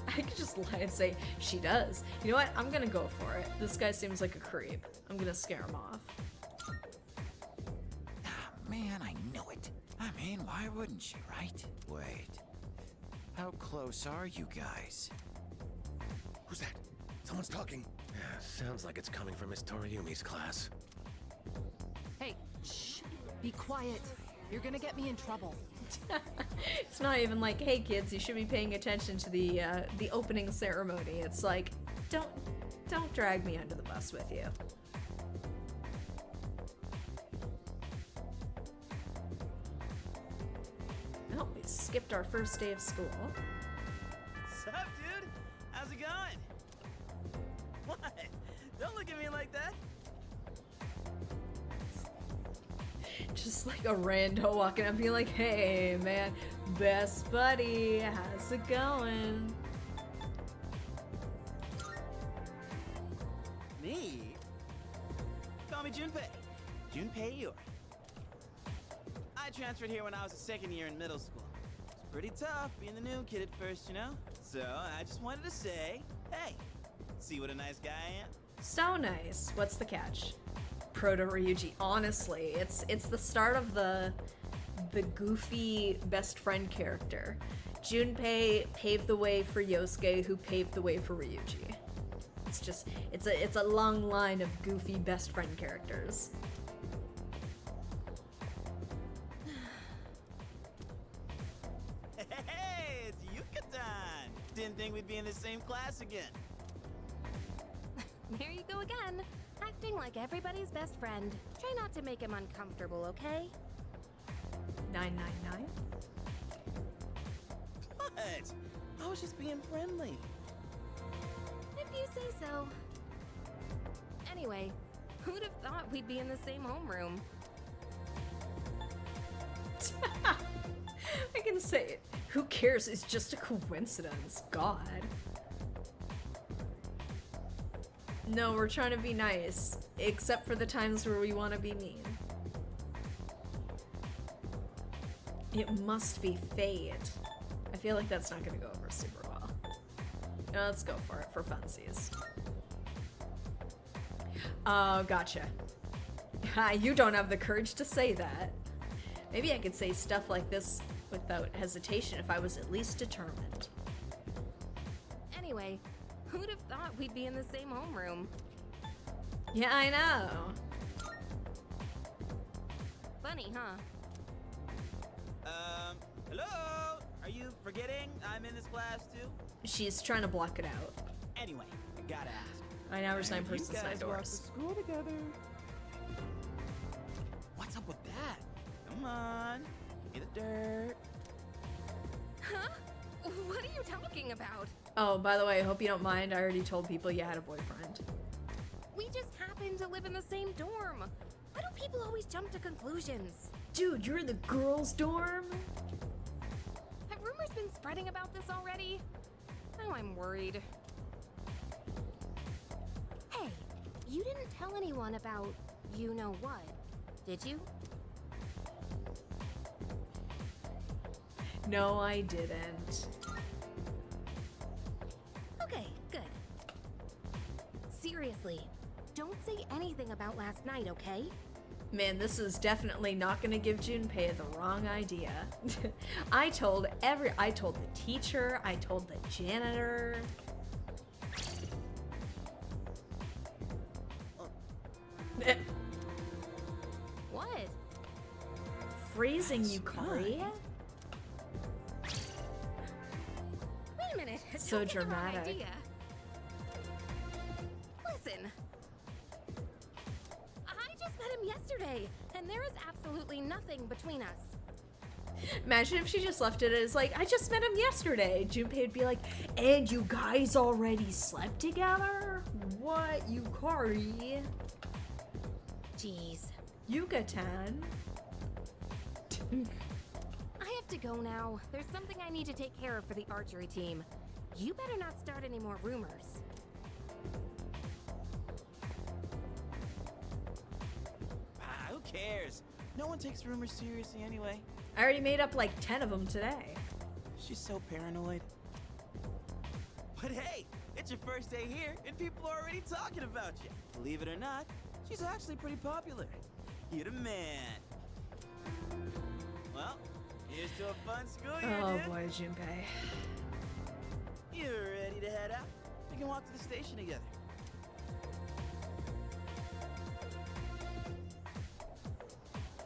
I could just lie and say, she does. You know what? I'm gonna go for it. This guy seems like a creep. I'm gonna scare him off. Ah, man, I know it. I mean, why wouldn't she, right? Wait. How close are you guys? Who's that? Someone's talking. Sounds like it's coming from Miss Toriumi's class. Hey, shh. Be quiet. You're gonna get me in trouble. It's not even like, hey kids, you should be paying attention to the opening ceremony. It's like, don't drag me under the bus with you. Oh, we skipped our first day of school. Sup, dude? How's it going? What? Don't look at me like that. Just like a rando walking up being like, hey man, best buddy, how's it going? Me? Call me Junpei. Junpei Iori. I transferred here when I was a second year in middle school. It's pretty tough being the new kid at first, you know? So I just wanted to say, hey, see what a nice guy I am? So nice. What's the catch? Proto Ryuji. Honestly, it's the start of the goofy best friend character. Junpei paved the way for Yosuke, who paved the way for Ryuji. It's a long line of goofy best friend characters. Hey, it's Yuka-tan! Didn't think we'd be in the same class again. There you go again. Acting like everybody's best friend. Try not to make him uncomfortable, okay? 999. What? I was just being friendly. If you say so. Anyway, who'd have thought we'd be in the same homeroom? I can say it. Who cares? It's just a coincidence. God. No, we're trying to be nice. Except for the times where we want to be mean. It must be fate. I feel like that's not going to go over super well. No, let's go for it, for funsies. Oh, gotcha. You don't have the courage to say that. Maybe I could say stuff like this without hesitation if I was at least determined. Anyway, who'd have thought we'd be in the same homeroom? Yeah, I know. Funny, huh? Hello? Are you forgetting I'm in this class too? She's trying to block it out. Anyway, I gotta ask. I know there's 9 persons, You 9 guys walk to doors. school together. What's up with that? Come on, give me the dirt. Huh? What are you talking about? Oh, by the way, I hope you don't mind. I already told people you had a boyfriend. We just happen to live in the same dorm. Why do people always jump to conclusions? Dude, you're in the girls' dorm? Have rumors been spreading about this already? Now I'm worried. Hey, you didn't tell anyone about you-know-what, did you? No, I didn't. Okay, good. Seriously, don't say anything about last night, okay? Man, this is definitely not gonna give Junpei the wrong idea. I told the teacher, I told the janitor. What? Freezing you, Kari. Wait a minute. So Don't get the wrong dramatic. idea. Listen. I just met him yesterday, and there is absolutely nothing between us. Imagine if she just left it as like, I just met him yesterday. Junpei would be like, and you guys already slept together? What, you Kari? Jeez. Yucatan. I have to go now. There's something I need to take care of for the archery team. You better not start any more rumors. Who cares? No one takes rumors seriously anyway. I already made up like 10 of them today. She's so paranoid. But hey, it's your first day here, and people are already talking about you. Believe it or not, she's actually pretty popular. You're the man. Well, here's to a fun school year, Oh dude. boy, Junpei. You ready to head out? We can walk to the station together.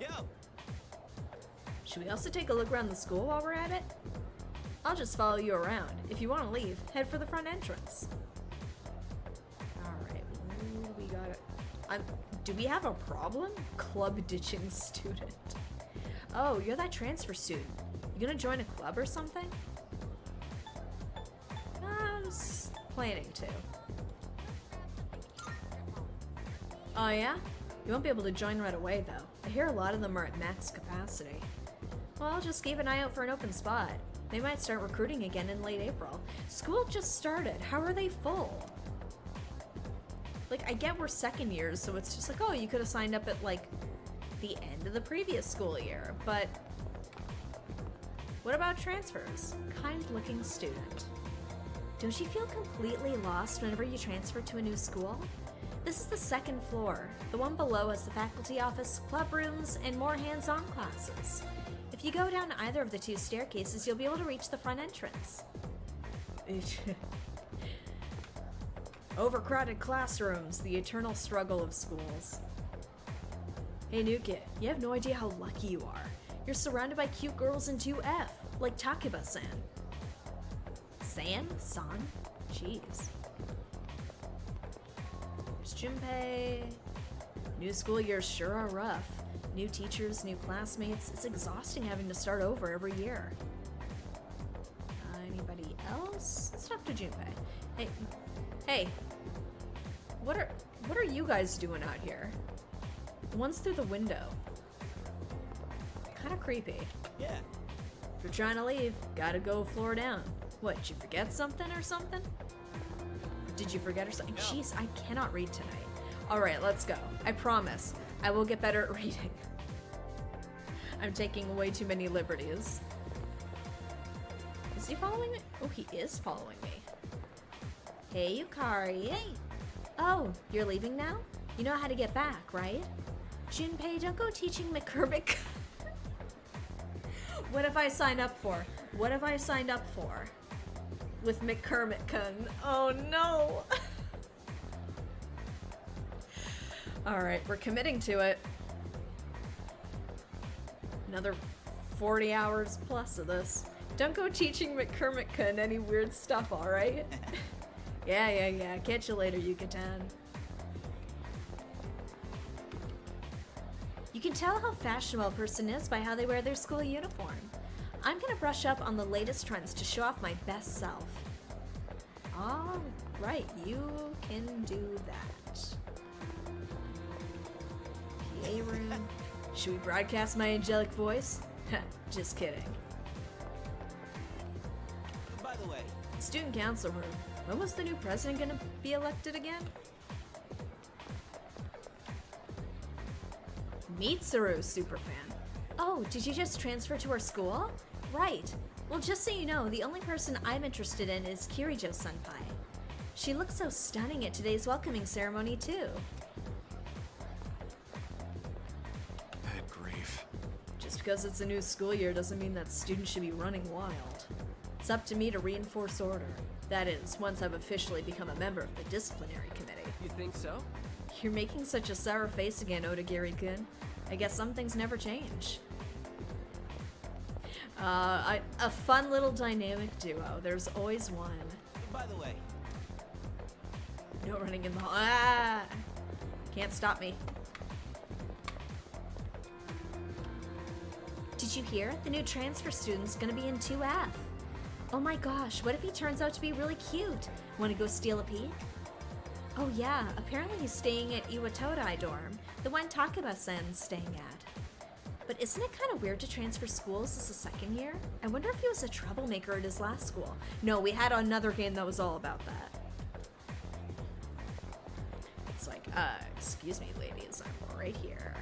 Yo! Should we also take a look around the school while we're at it? I'll just follow you around. If you want to leave, head for the front entrance. Alright, we got it. Do we have a problem? Club ditching student. Oh, you're that transfer student. You gonna join a club or something? I was planning to. Oh yeah? You won't be able to join right away though. I hear a lot of them are at max capacity. Well, just keep an eye out for an open spot. They might start recruiting again in late April. School just started. How are they full? Like, I get we're second years, so it's just like, oh, you could have signed up at, like, the end of the previous school year, but what about transfers? Kind-looking student. Don't you feel completely lost whenever you transfer to a new school? This is the second floor. The one below has the faculty office, club rooms, and more hands-on classes. If you go down either of the 2 staircases, you'll be able to reach the front entrance. Overcrowded classrooms, the eternal struggle of schools. Hey, new kid, you have no idea how lucky you are. You're surrounded by cute girls in 2F, like Takiba-san. San? Jeez. There's Junpei. New school years sure are rough. New teachers, new classmates. It's exhausting having to start over every year. Anybody else? Let's talk to Junpei. Hey. What are you guys doing out here? The one's through the window. Kind of creepy. Yeah. If you're trying to leave, gotta go floor down. What, did you forget something or something? Did you forget or something? No. Jeez, I cannot read tonight. Alright, let's go. I promise. I will get better at reading. I'm taking way too many liberties. Is he following me? Oh, he is following me. Hey, Yukari. Hey. Oh, you're leaving now? You know how to get back, right? Junpei, don't go teaching McCormick. What have I signed up for? What have I signed up for? With McCormick-kun. Oh no! Alright, we're committing to it. Another 40 hours plus of this. Don't go teaching McCormick-kun any weird stuff, alright? Yeah. Catch you later, Yucatan. You can tell how fashionable a person is by how they wear their school uniform. I'm gonna brush up on the latest trends to show off my best self. All right, you can do that. PA room. Should we broadcast my angelic voice? Just kidding. By the way, Student council room. When was the new president gonna be elected again? Mitsuru superfan. Oh, did you just transfer to our school? Right. Well, just so you know, the only person I'm interested in is Kirijo-senpai. She looks so stunning at today's welcoming ceremony, too. Bad grief. Just because it's a new school year doesn't mean that students should be running wild. It's up to me to reinforce order. That is, once I've officially become a member of the disciplinary committee. You think so? You're making such a sour face again, Odagiri-kun. I guess some things never change. A fun little dynamic duo. There's always one. by the way, No running in the hall. Ah! Can't stop me. Did you hear? The new transfer student's gonna be in 2F. Oh my gosh, what if he turns out to be really cute? Wanna go steal a peek? Oh yeah, apparently he's staying at Iwatodai dorm, the one Takeba-sen's staying at. But isn't it kind of weird to transfer schools as a second year? I wonder if he was a troublemaker at his last school. No, we had another game that was all about that. It's like, excuse me, ladies, I'm right here.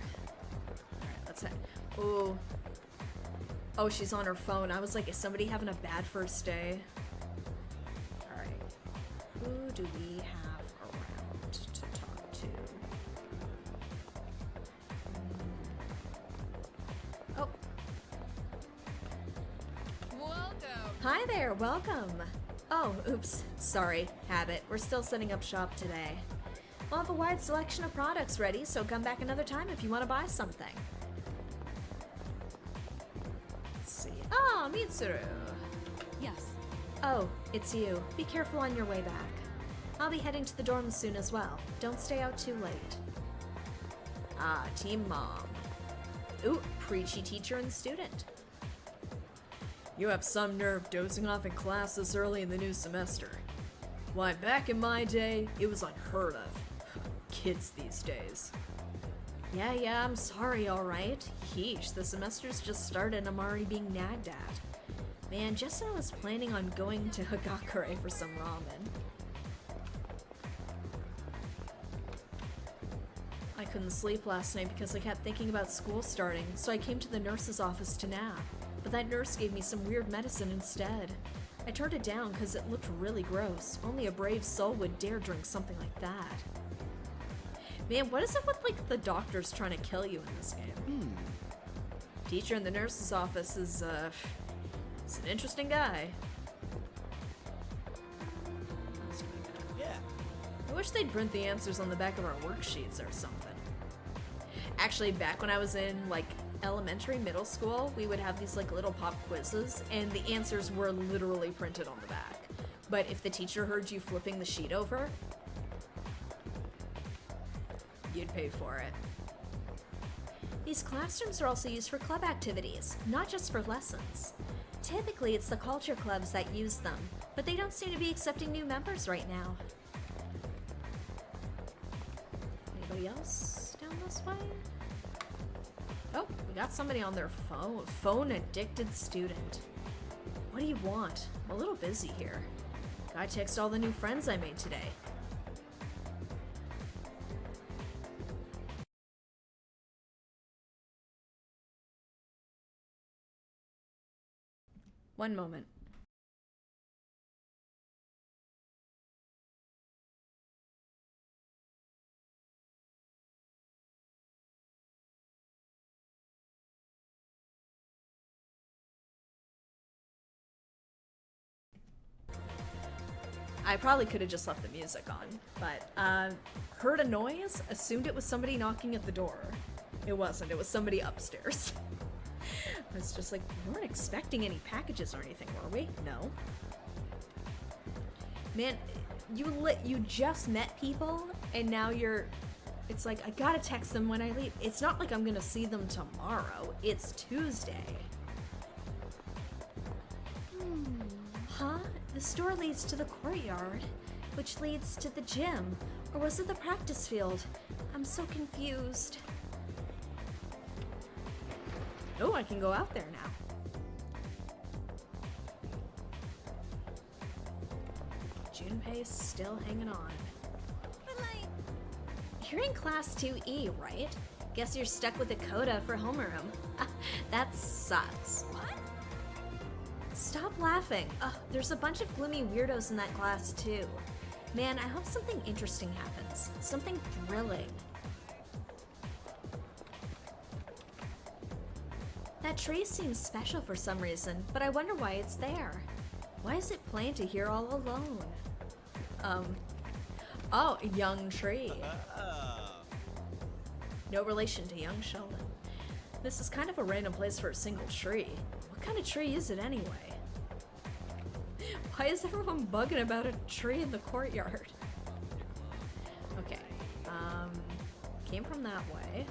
Alright, let's head. Ooh. Oh, she's on her phone. I was like, is somebody having a bad first day? Alright. Who do we have around to talk to? Oh. Welcome. Hi there, welcome. Oh, oops. Sorry, habit. We're still setting up shop today. We'll have a wide selection of products ready, so come back another time if you want to buy something. Let's see. Ah, Mitsuru. Yes. Oh, it's you. Be careful on your way back. I'll be heading to the dorms soon as well. Don't stay out too late. Ah, Team Mom. Ooh, preachy teacher and student. You have some nerve dozing off in class this early in the new semester. Why, back in my day, it was unheard of. Kids these days. Yeah, I'm sorry, alright. Yeesh, the semester's just started and I'm already being nagged at. Man, just when I was planning on going to Hagakure for some ramen. I couldn't sleep last night because I kept thinking about school starting, so I came to the nurse's office to nap. But that nurse gave me some weird medicine instead. I turned it down because it looked really gross. Only a brave soul would dare drink something like that. Man, what is it with, like, the doctors trying to kill you in this game? Teacher in the nurse's office is an interesting guy. yeah. I wish they'd print the answers on the back of our worksheets or something. Actually, back when I was in, like, elementary, middle school, we would have these, like, little pop quizzes, and the answers were literally printed on the back. But if the teacher heard you flipping the sheet over, you'd pay for it. These classrooms are also used for club activities, not just for lessons. Typically, it's the culture clubs that use them, but they don't seem to be accepting new members right now. Anybody else down this way? Oh, we got somebody on their phone. Phone addicted student. What do you want? I'm a little busy here. Gotta text all the new friends I made today. One moment. I probably could have just left the music on, but heard a noise, assumed it was somebody knocking at the door. It wasn't, it was somebody upstairs. I was just like, we weren't expecting any packages or anything, were we? No. Man, you just met people, and now it's like, I gotta text them when I leave. It's not like I'm gonna see them tomorrow, it's Tuesday. Huh? The store leads to the courtyard, which leads to the gym. Or was it the practice field? I'm so confused. Oh, I can go out there now. Junpei's still hanging on. You're in class 2E, right? Guess you're stuck with a coda for homeroom. That sucks. What? Stop laughing. Ugh, there's a bunch of gloomy weirdos in that class too. Man, I hope something interesting happens. Something thrilling. That tree seems special for some reason, but I wonder why it's there. Why is it planted here all alone? Oh, young tree. No relation to young Sheldon. This is kind of a random place for a single tree. What kind of tree is it anyway? Why is everyone bugging about a tree in the courtyard? Okay, came from that way.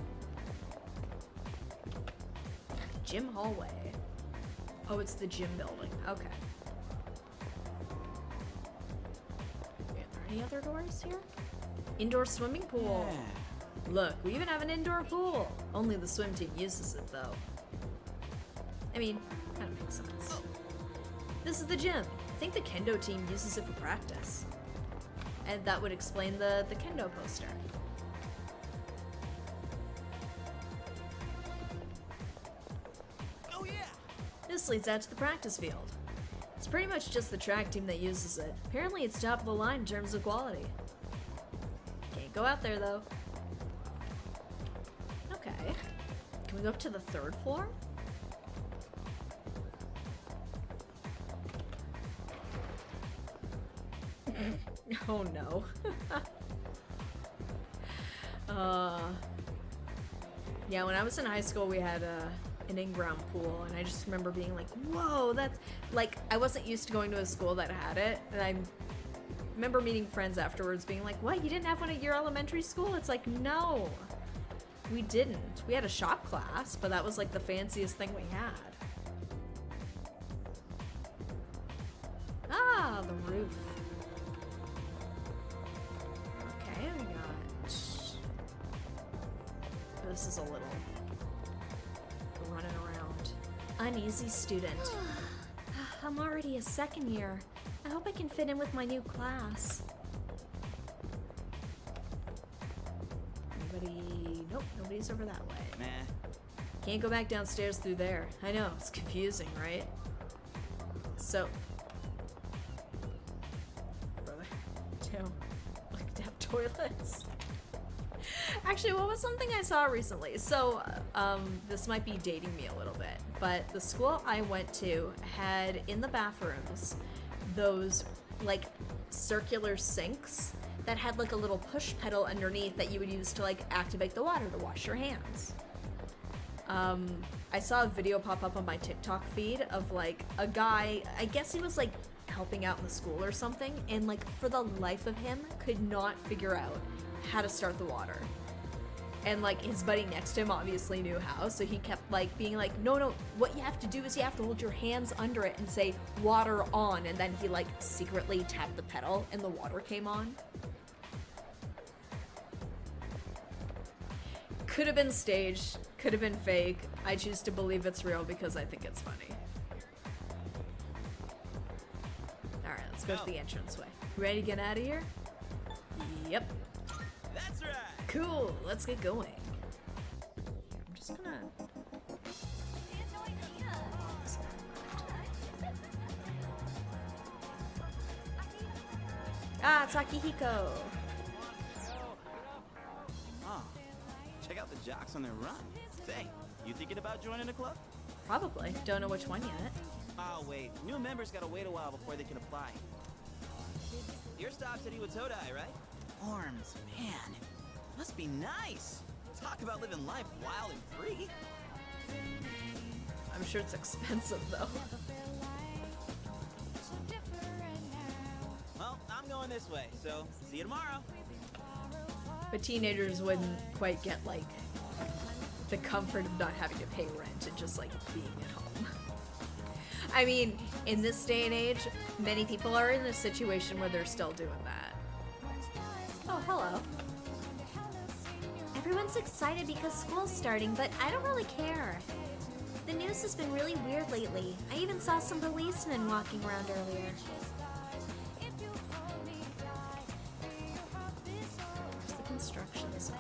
Gym hallway. Oh, it's the gym building. Okay. Are there any other doors here? Indoor swimming pool. Yeah. Look, we even have an indoor pool. Only the swim team uses it, though. I mean, kind of makes sense. Oh. This is the gym. I think the kendo team uses it for practice. And that would explain the kendo poster. Oh yeah! This leads out to the practice field. It's pretty much just the track team that uses it. Apparently it's top of the line in terms of quality. Can't go out there though. Okay. Can we go up to the 3rd floor? Oh no. Yeah, when I was in high school we had an in-ground pool, and I just remember being like, whoa, that's like, I wasn't used to going to a school that had it, and I remember meeting friends afterwards being like, what, you didn't have one at your elementary school? It's like, no, we didn't. We had a shop class, but that was like the fanciest thing we had. Ah, the roof. Okay, we got... This is a little running around. Uneasy student. I'm already a 2nd year. I hope I can fit in with my new class. Anybody? Nope, nobody's over that way. Nah. Can't go back downstairs through there. I know, it's confusing, right? So... Brother, don't look down toilets. Actually, what was something I saw recently? So, this might be dating me a little bit, but the school I went to had in the bathrooms those, like, circular sinks that had, like, a little push pedal underneath that you would use to, like, activate the water to wash your hands. I saw a video pop up on my TikTok feed of, like, a guy, I guess he was, like, helping out in the school or something, and, like, for the life of him, could not figure out how to start the water. And like his buddy next to him obviously knew how, so he kept like being like, no, what you have to do is you have to hold your hands under it and say water on, and then he like secretly tapped the pedal and the water came on. Could have been staged. Could have been fake. I choose to believe it's real because I think it's funny. Alright, let's go to the entranceway. Ready to get out of here? Yep. That's right. Cool, let's get going. I'm just gonna... Ah, Takehiko! Oh, check out the jocks on their run. Say, you thinking about joining the club? Probably. Don't know which one yet. Oh, wait. New members gotta wait a while before they can apply. Your stop's at Iwatodai, right? Orms, man. Must be nice. Talk about living life wild and free. I'm sure it's expensive, though. Well, I'm going this way, so see you tomorrow. But teenagers wouldn't quite get, like, the comfort of not having to pay rent and just, like, being at home. I mean, in this day and age, many people are in a situation where they're still doing that. Oh, hello. Everyone's excited because school's starting, but I don't really care. The news has been really weird lately. I even saw some policemen walking around earlier. There's the construction zone.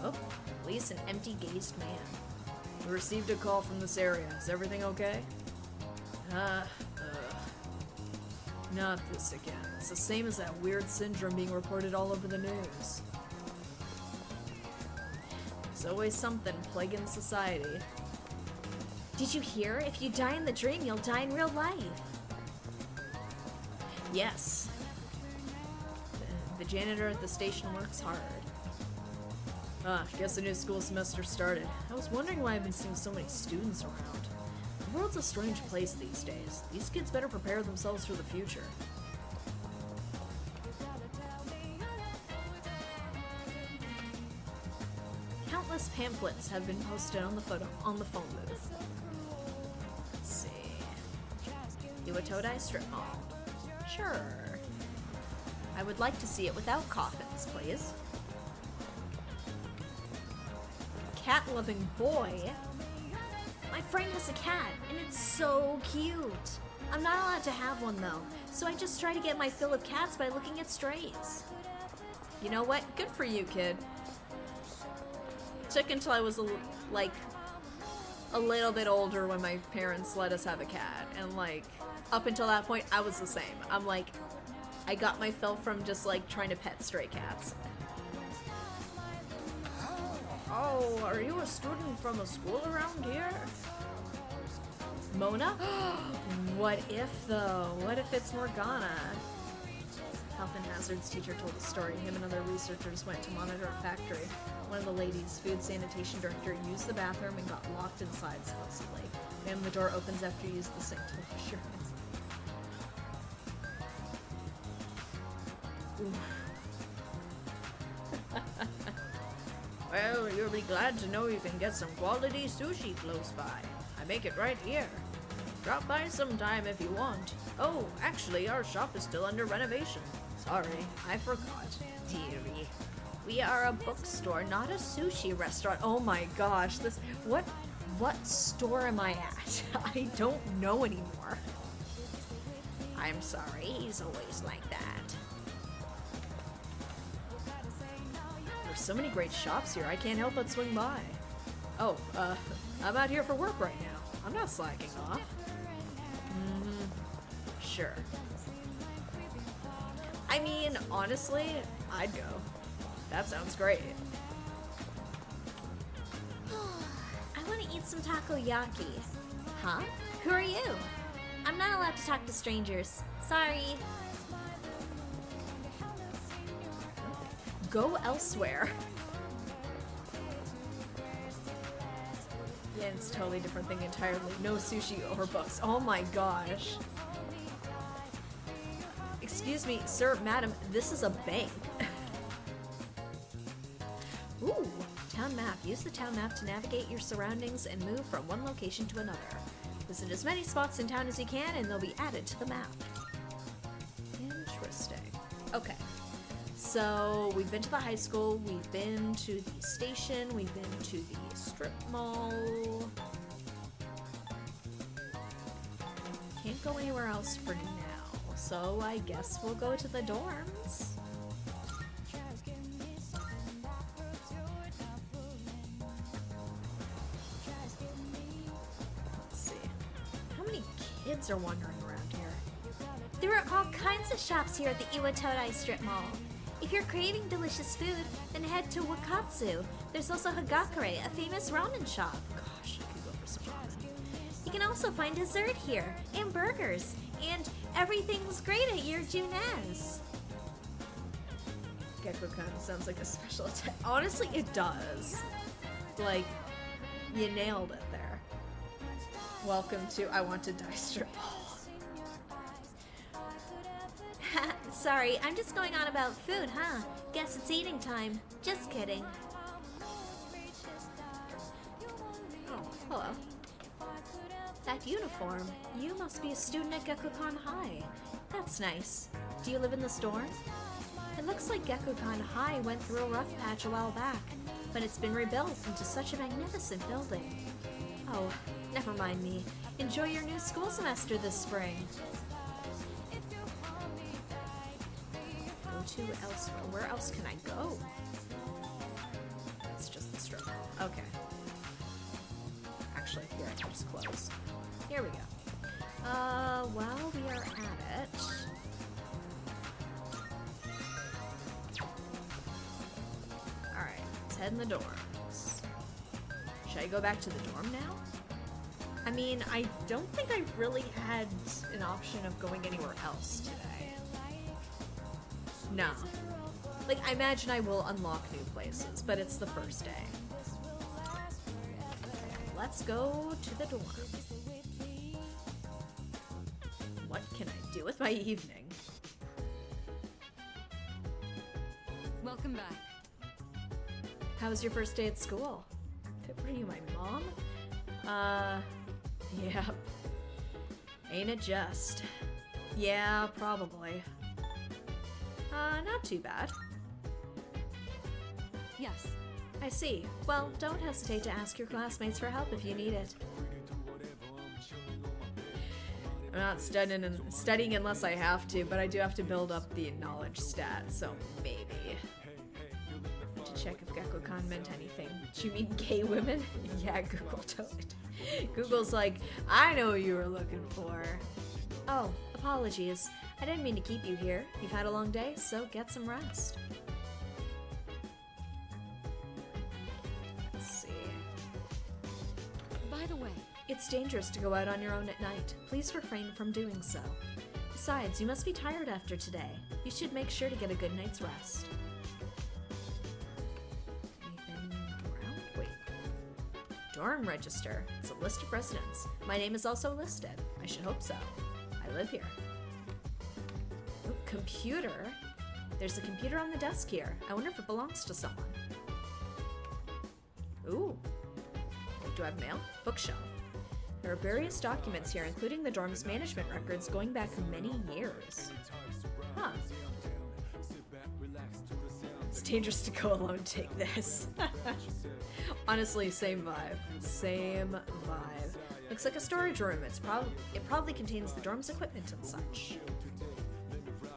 Oh, police and empty-gazed man. We received a call from this area. Is everything okay? Not this again. It's the same as that weird syndrome being reported all over the news. There's always something plaguing society. Did you hear? If you die in the dream, you'll die in real life. Yes. The janitor at the station works hard. Guess the new school semester started. I was wondering why I've been seeing so many students around. The world's a strange place these days. These kids better prepare themselves for the future. Countless pamphlets have been posted on the phone booth. Let's see. Iwatodai Strip Mall. Sure. I would like to see it without coffins, please. Cat-loving boy? My friend has a cat, and it's so cute. I'm not allowed to have one, though, so I just try to get my fill of cats by looking at strays. You know what? Good for you, kid. Took until I was, like, a little bit older when my parents let us have a cat, and, like, up until that point, I was the same. I'm like, I got my fill from just, like, trying to pet stray cats. Oh, are you a student from a school around here? Mona? What if, though? What if it's Morgana? Health and hazards teacher told the story. Him and other researchers went to monitor a factory. One of the ladies, food sanitation director, used the bathroom and got locked inside, supposedly. Man, the door opens after you use the sink to wash your hands. Oof. Well, you'll be glad to know you can get some quality sushi close by. I make it right here. Drop by sometime if you want. Oh, actually, our shop is still under renovation. Sorry, I forgot. Dearie. We are a bookstore, not a sushi restaurant. Oh my gosh, this... What store am I at? I don't know anymore. I'm sorry, he's always like that. There's so many great shops here, I can't help but swing by. Oh, I'm out here for work right now. I'm not slacking off. Sure. I mean, honestly, I'd go. That sounds great. I want to eat some takoyaki. Huh? Who are you? I'm not allowed to talk to strangers. Sorry. Go elsewhere. Yeah, it's a totally different thing entirely. No sushi or books. Oh my gosh. Excuse me, sir, madam, this is a bank. Ooh, town map. Use the town map to navigate your surroundings and move from one location to another. Visit as many spots in town as you can and they'll be added to the map. Interesting. Okay. So we've been to the high school, we've been to the station, we've been to the strip mall. Can't go anywhere else for now, so I guess we'll go to the dorms. Let's see. How many kids are wandering around here? There are all kinds of shops here at the Iwatodai Strip Mall. If you're craving delicious food, then head to Wakatsu. There's also Hagakure, a famous ramen shop. Gosh, I could go for some ramen. You can also find dessert here, and burgers, and everything's great at your Junez. Gekko-kun sounds like a special attack. Honestly, it does. Like, you nailed it there. Welcome to I Want to Die Strip Mall. Sorry, I'm just going on about food, huh? Guess it's eating time. Just kidding. Oh, hello. That uniform. You must be a student at Gekko-kan High. That's nice. Do you live in the store? It looks like Gekko-kan High went through a rough patch a while back, but it's been rebuilt into such a magnificent building. Oh, never mind me. Enjoy your new school semester this spring. Go to elsewhere. Where else can I go? It's just the strip mall. Okay. Actually, here I can just close. Here we go. While we are at it. Alright, let's head in the dorms. Should I go back to the dorm now? I mean, I don't think I really had an option of going anywhere else today. No. Like, I imagine I will unlock new places, but it's the first day. Let's go to the dorm. What can I do with my evening? Welcome back. How was your first day at school? Were you my mom? Yep. Ain't it just? Yeah, probably. Not too bad. Yes. I see. Well, don't hesitate to ask your classmates for help if you need it. I'm not studying unless I have to, but I do have to build up the knowledge stat, so maybe. To check if Gekko-kan meant anything. Do you mean gay women? Yeah, Google told it. Google's like, I know what you were looking for. Oh, apologies. I didn't mean to keep you here. You've had a long day, so get some rest. Let's see. By the way, It's dangerous to go out on your own at night. Please refrain from doing so. Besides, you must be tired after today. You should make sure to get a good night's rest. Anything around? Wait. Dorm register. It's a list of residents. My name is also listed. I should hope so. I live here. Ooh, computer. There's a computer on the desk here. I wonder if it belongs to someone. Ooh. Wait, do I have mail? Bookshelf. There are various documents here, including the dorm's management records going back many years. Huh. It's dangerous to go alone, take this. Honestly, same vibe. Same vibe. Looks like a storage room. It probably contains the dorm's equipment and such.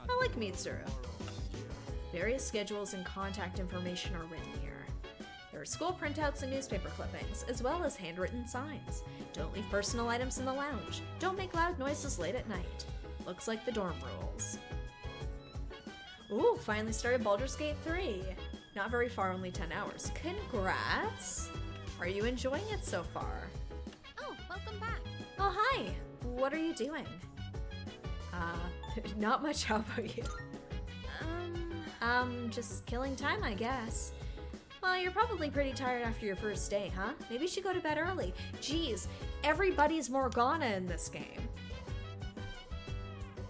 I like Mitsuru. Various schedules and contact information are written here. There are school printouts and newspaper clippings, as well as handwritten signs. Don't leave personal items in the lounge. Don't make loud noises late at night. Looks like the dorm rules. Ooh, finally started Baldur's Gate 3. Not very far, only 10 hours. Congrats! Are you enjoying it so far? Oh, welcome back. Oh, hi! What are you doing? Not much. How about you? Just killing time, I guess. Well, you're probably pretty tired after your first day, huh? Maybe you should go to bed early. Jeez, everybody's Morgana in this game.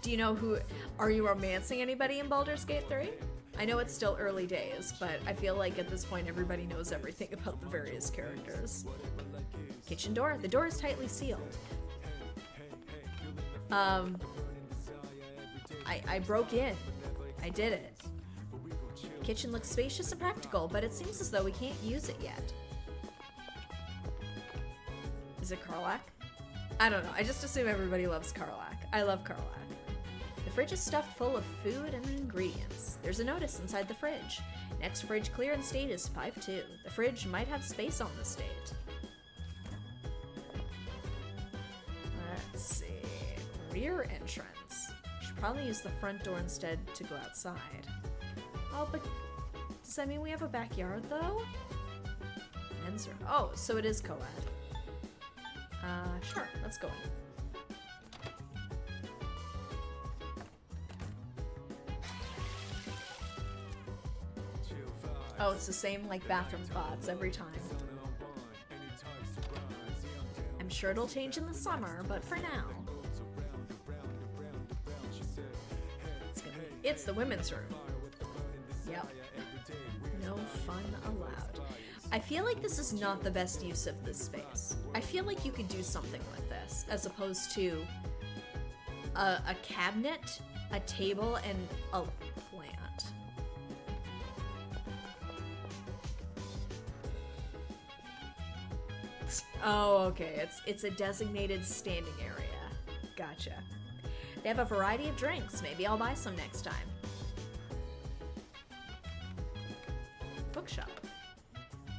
Do you know who... Are you romancing anybody in Baldur's Gate 3? I know it's still early days, but I feel like at this point everybody knows everything about the various characters. Kitchen door. The door is tightly sealed. I broke in. I did it. Kitchen looks spacious and practical, but it seems as though we can't use it yet. Is it Karlach? I don't know. I just assume everybody loves Karlach. I love Karlach. The fridge is stuffed full of food and ingredients. There's a notice inside the fridge. Next fridge clearance date is 5/2. The fridge might have space on this date. Let's see. Rear entrance. Should probably use the front door instead to go outside. Oh, but does that mean we have a backyard though? Men's room. Oh, so it is co-ed. Sure, let's go in. Oh, it's the same like bathroom spots every time. I'm sure it'll change in the summer, but for now. It's the women's room. Yep. No fun allowed. I feel like this is not the best use of this space. I feel like you could do something with this, as opposed to a cabinet, a table, and a plant. Oh, okay. It's a designated standing area. Gotcha. They have a variety of drinks. Maybe I'll buy some next time. Bookshop.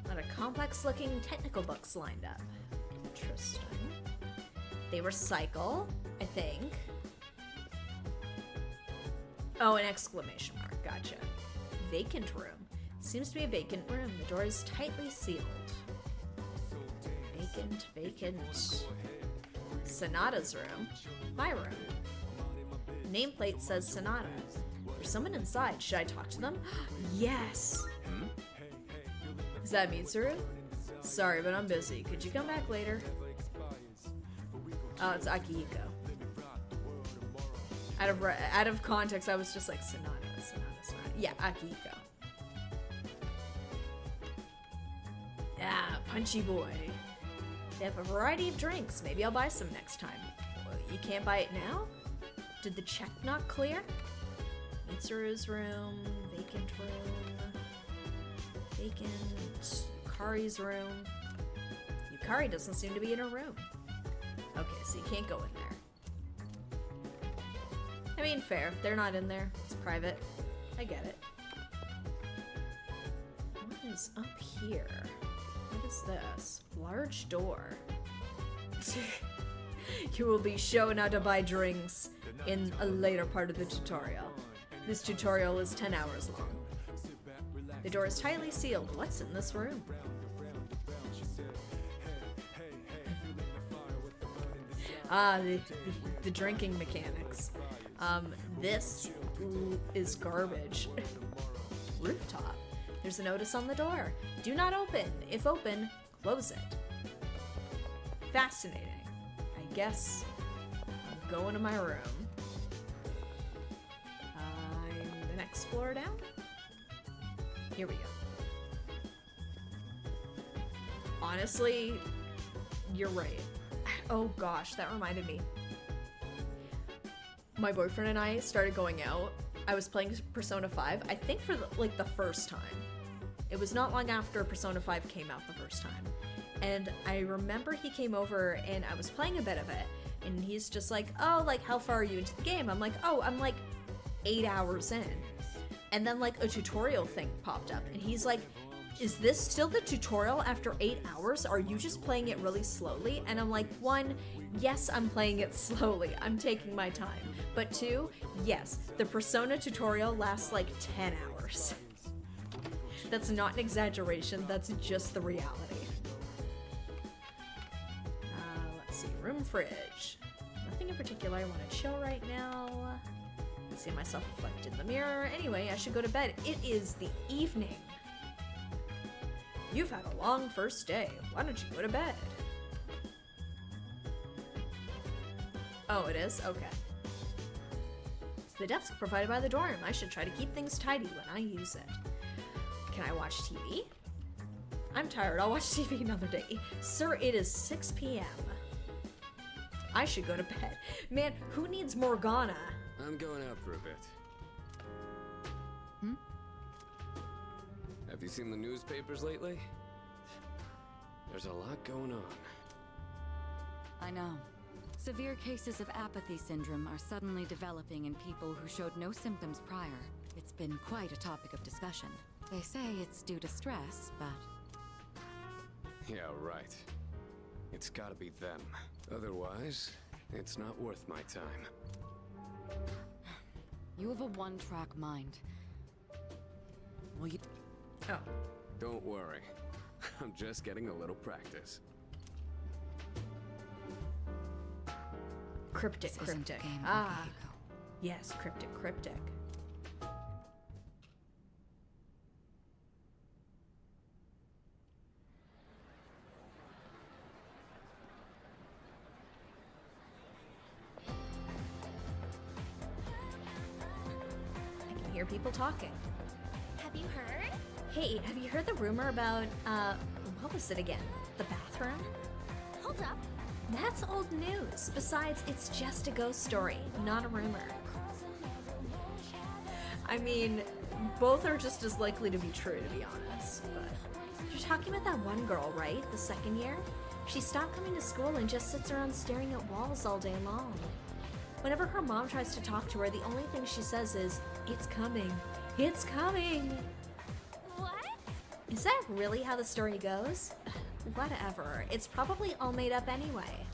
A lot of complex-looking technical books lined up. Interesting. They recycle, I think. Oh, an exclamation mark. Gotcha. Vacant room. Seems to be a vacant room. The door is tightly sealed. Vacant, vacant. Sonata's room. My room. Nameplate says Sonata. There's someone inside. Should I talk to them? Yes! Is that Mitsuru? Sorry, but I'm busy. Could you come back later? Oh, it's Akihiko. Out of context, I was just like, Sonata. Yeah, Akihiko. Ah, punchy boy. They have a variety of drinks. Maybe I'll buy some next time. You can't buy it now? Did the check not clear? Mitsuru's room, vacant room, vacant, Yukari's room. Yukari doesn't seem to be in her room. Okay, so you can't go in there. I mean, fair. They're not in there. It's private. I get it. What is up here? What is this? Large door. You will be shown how to buy drinks in a later part of the tutorial. This tutorial is 10 hours long. The door is tightly sealed. What's in this room? Ah, the drinking mechanics. This is garbage. Rooftop. There's a notice on the door. Do not open. If open, close it. Fascinating. I guess I'm going to my room. I'm the next floor down. Here we go. Honestly, you're right. Oh gosh, that reminded me. My boyfriend and I started going out. I was playing Persona 5, I think for the first time. It was not long after Persona 5 came out the first time. And I remember he came over and I was playing a bit of it. And he's just like, oh, like, how far are you into the game? I'm like, oh, I'm like 8 hours in. And then like a tutorial thing popped up. And he's like, is this still the tutorial after 8 hours? Are you just playing it really slowly? And I'm like, 1, yes, I'm playing it slowly. I'm taking my time. But 2, yes, the Persona tutorial lasts like 10 hours. That's not an exaggeration, that's just the reality. Let's see, room fridge. Nothing in particular, I want to chill right now. See myself reflected in the mirror. Anyway, I should go to bed. It is the evening. You've had a long first day. Why don't you go to bed? Oh, it is? Okay. It's the desk provided by the dorm. I should try to keep things tidy when I use it. Can I watch TV? I'm tired. I'll watch TV another day. Sir, it is 6 p.m. I should go to bed. Man, who needs Morgana? I'm going out for a bit. Have you seen the newspapers lately? There's a lot going on. I know. Severe cases of apathy syndrome are suddenly developing in people who showed no symptoms prior. It's been quite a topic of discussion. They say it's due to stress, but... Yeah, right. It's gotta be them. Otherwise, it's not worth my time. You have a one-track mind. Well, you... Oh. Don't worry. I'm just getting a little practice. Cryptic. Ah. Yes, cryptic. I can hear people talking. Have you heard? Hey, have you heard the rumor about, what was it again? The bathroom? Hold up. That's old news. Besides, it's just a ghost story, not a rumor. I mean, both are just as likely to be true, to be honest, but... You're talking about that one girl, right? The second year? She stopped coming to school and just sits around staring at walls all day long. Whenever her mom tries to talk to her, the only thing she says is, "It's coming. It's coming." What? Is that really how the story goes? Whatever. It's probably all made up anyway.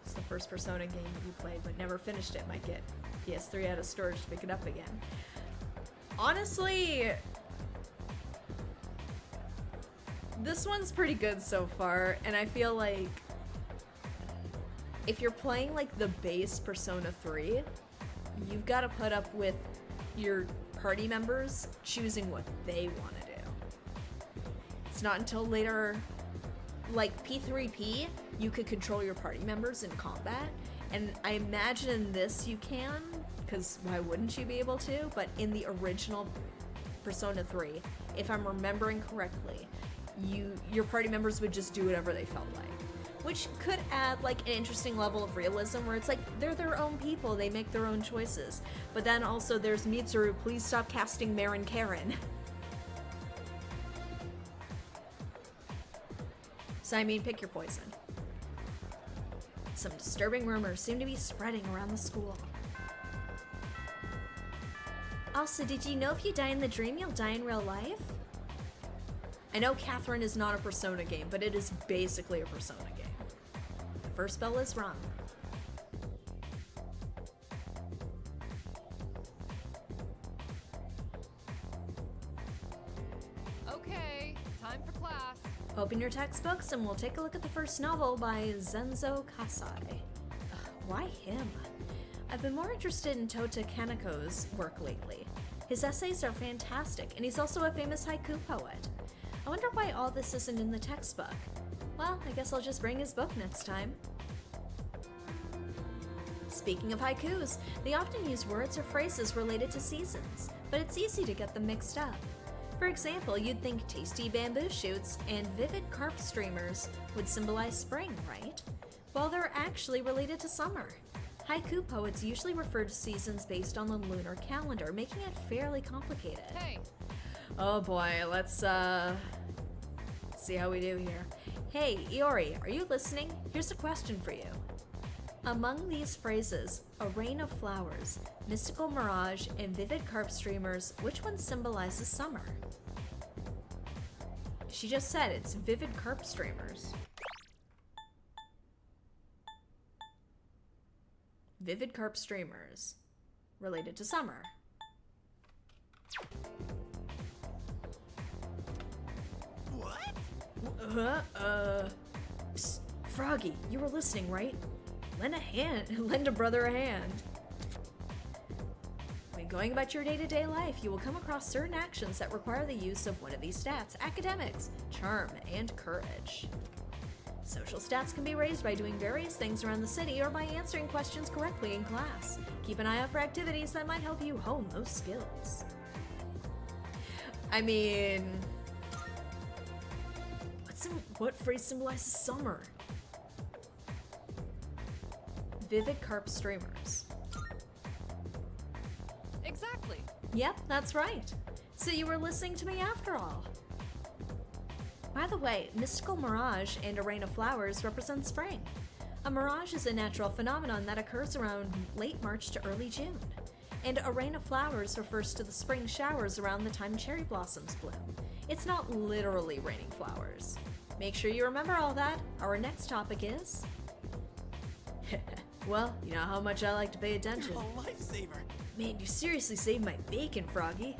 It's the first Persona game that you played but never finished it. Might get PS3 out of storage to pick it up again. Honestly, this one's pretty good so far, and I feel like if you're playing like the base Persona 3, you've got to put up with your party members choosing what they want to do. It's not until later, like P3P, you could control your party members in combat, and I imagine in this you can, because why wouldn't you be able to? But in the original Persona 3, if I'm remembering correctly, your party members would just do whatever they felt like, which could add like an interesting level of realism where it's like they're their own people, they make their own choices. But then also there's Mitsuru, please stop casting Marin Karen. So I mean, pick your poison. Some disturbing rumors seem to be spreading around the school. Also, did you know if you die in the dream, you'll die in real life? I know Catherine is not a Persona game, but it is basically a Persona game. The first spell is wrong. Okay, time for class. Open your textbooks and we'll take a look at the first novel by Zenzo Kasai. Why him? I've been more interested in Tota Kaneko's work lately. His essays are fantastic, and he's also a famous haiku poet. I wonder why all this isn't in the textbook. Well, I guess I'll just bring his book next time. Speaking of haikus, they often use words or phrases related to seasons, but it's easy to get them mixed up. For example, you'd think tasty bamboo shoots and vivid carp streamers would symbolize spring, right? Well, they're actually related to summer. Haiku poets usually refer to seasons based on the lunar calendar, making it fairly complicated. Hey. Oh boy, let's see how we do here. Hey, Iori, are you listening? Here's a question for you. Among these phrases, a rain of flowers, mystical mirage, and vivid carp streamers, which one symbolizes summer? She just said it's vivid carp streamers. Vivid carp streamers, related to summer. What? Psst, Froggy, you were listening, right? Lend a brother a hand. When going about your day-to-day life, you will come across certain actions that require the use of one of these stats: academics, charm, and courage. Social stats can be raised by doing various things around the city or by answering questions correctly in class. Keep an eye out for activities that might help you hone those skills. I mean, what phrase symbolizes summer? Vivid carp streamers. Exactly. Yep, that's right. So you were listening to me after all. By the way, mystical mirage and a rain of flowers represent spring. A mirage is a natural phenomenon that occurs around late March to early June. And a rain of flowers refers to the spring showers around the time cherry blossoms bloom. It's not literally raining flowers. Make sure you remember all that. Our next topic is... Well, you know how much I like to pay attention. You're a lifesaver. Man, you seriously saved my bacon, Froggy.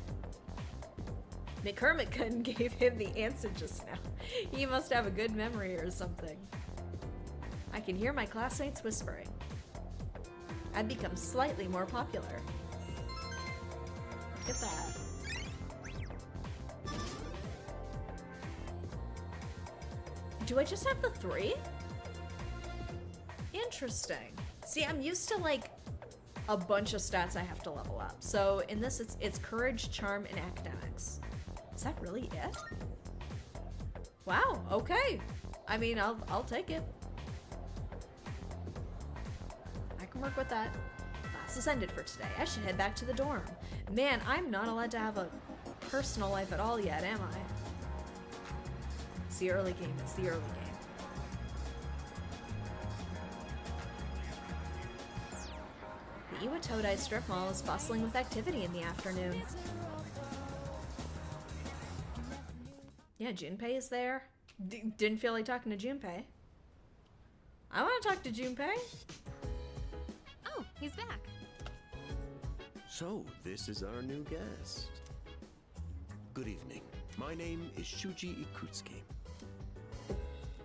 McCormick gave him the answer just now. He must have a good memory or something. I can hear my classmates whispering. I've become slightly more popular. Look at that. Do I just have the 3? Interesting. See, I'm used to like a bunch of stats I have to level up. So in this, it's courage, charm, and academics. Is that really it? Wow. Okay. I mean, I'll take it. I can work with that. Class is ended for today. I should head back to the dorm. Man, I'm not allowed to have a personal life at all yet, am I? It's the early game. It's the early game. The Iwatodai strip mall is bustling with activity in the afternoon. Yeah, Junpei is there. Didn't feel like talking to Junpei. I want to talk to Junpei. Oh, he's back. So, this is our new guest. Good evening. My name is Shuji Ikutsuki.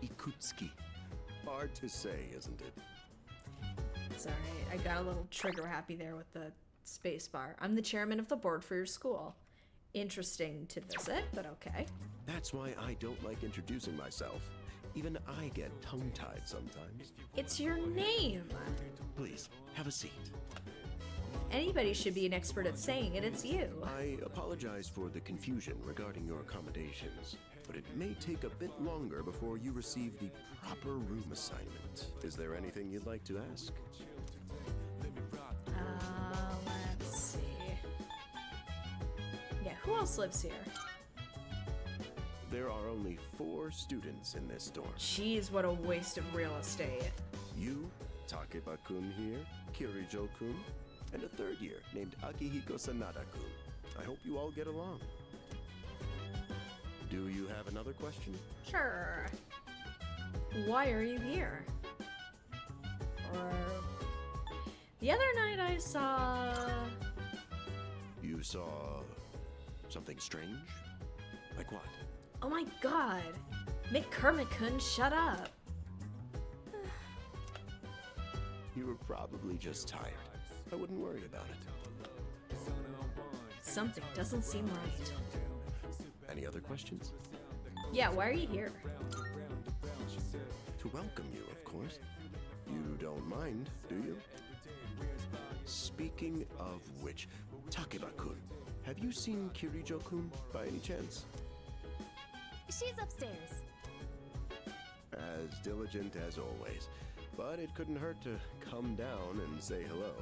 Ikutsuki. Hard to say, isn't it? Sorry, I got a little trigger happy there with the space bar. I'm the chairman of the board for your school. Interesting to visit, but okay. That's why I don't like introducing myself. Even I get tongue-tied sometimes. It's your name. Please, have a seat. Anybody should be an expert at saying it. It's you. I apologize for the confusion regarding your accommodations, but it may take a bit longer before you receive the proper room assignment. Is there anything you'd like to ask? Let's see. Yeah, who else lives here? There are only 4 students in this dorm. Jeez, what a waste of real estate. You, Takeba-kun here, Kirijo-kun, and a 3rd year named Akihiko Sanada-kun. I hope you all get along. Do you have another question? Sure. Why are you here? Or... The other night I saw... You saw... something strange? Like what? Oh my god! McCormick-kun, shut up! You were probably just tired. I wouldn't worry about it. Something doesn't seem right. Any other questions? Yeah, why are you here? To welcome you, of course. You don't mind, do you? Speaking of which, Takeba-kun, have you seen Kirijo-kun by any chance? She's upstairs. As diligent as always. But it couldn't hurt to come down and say hello.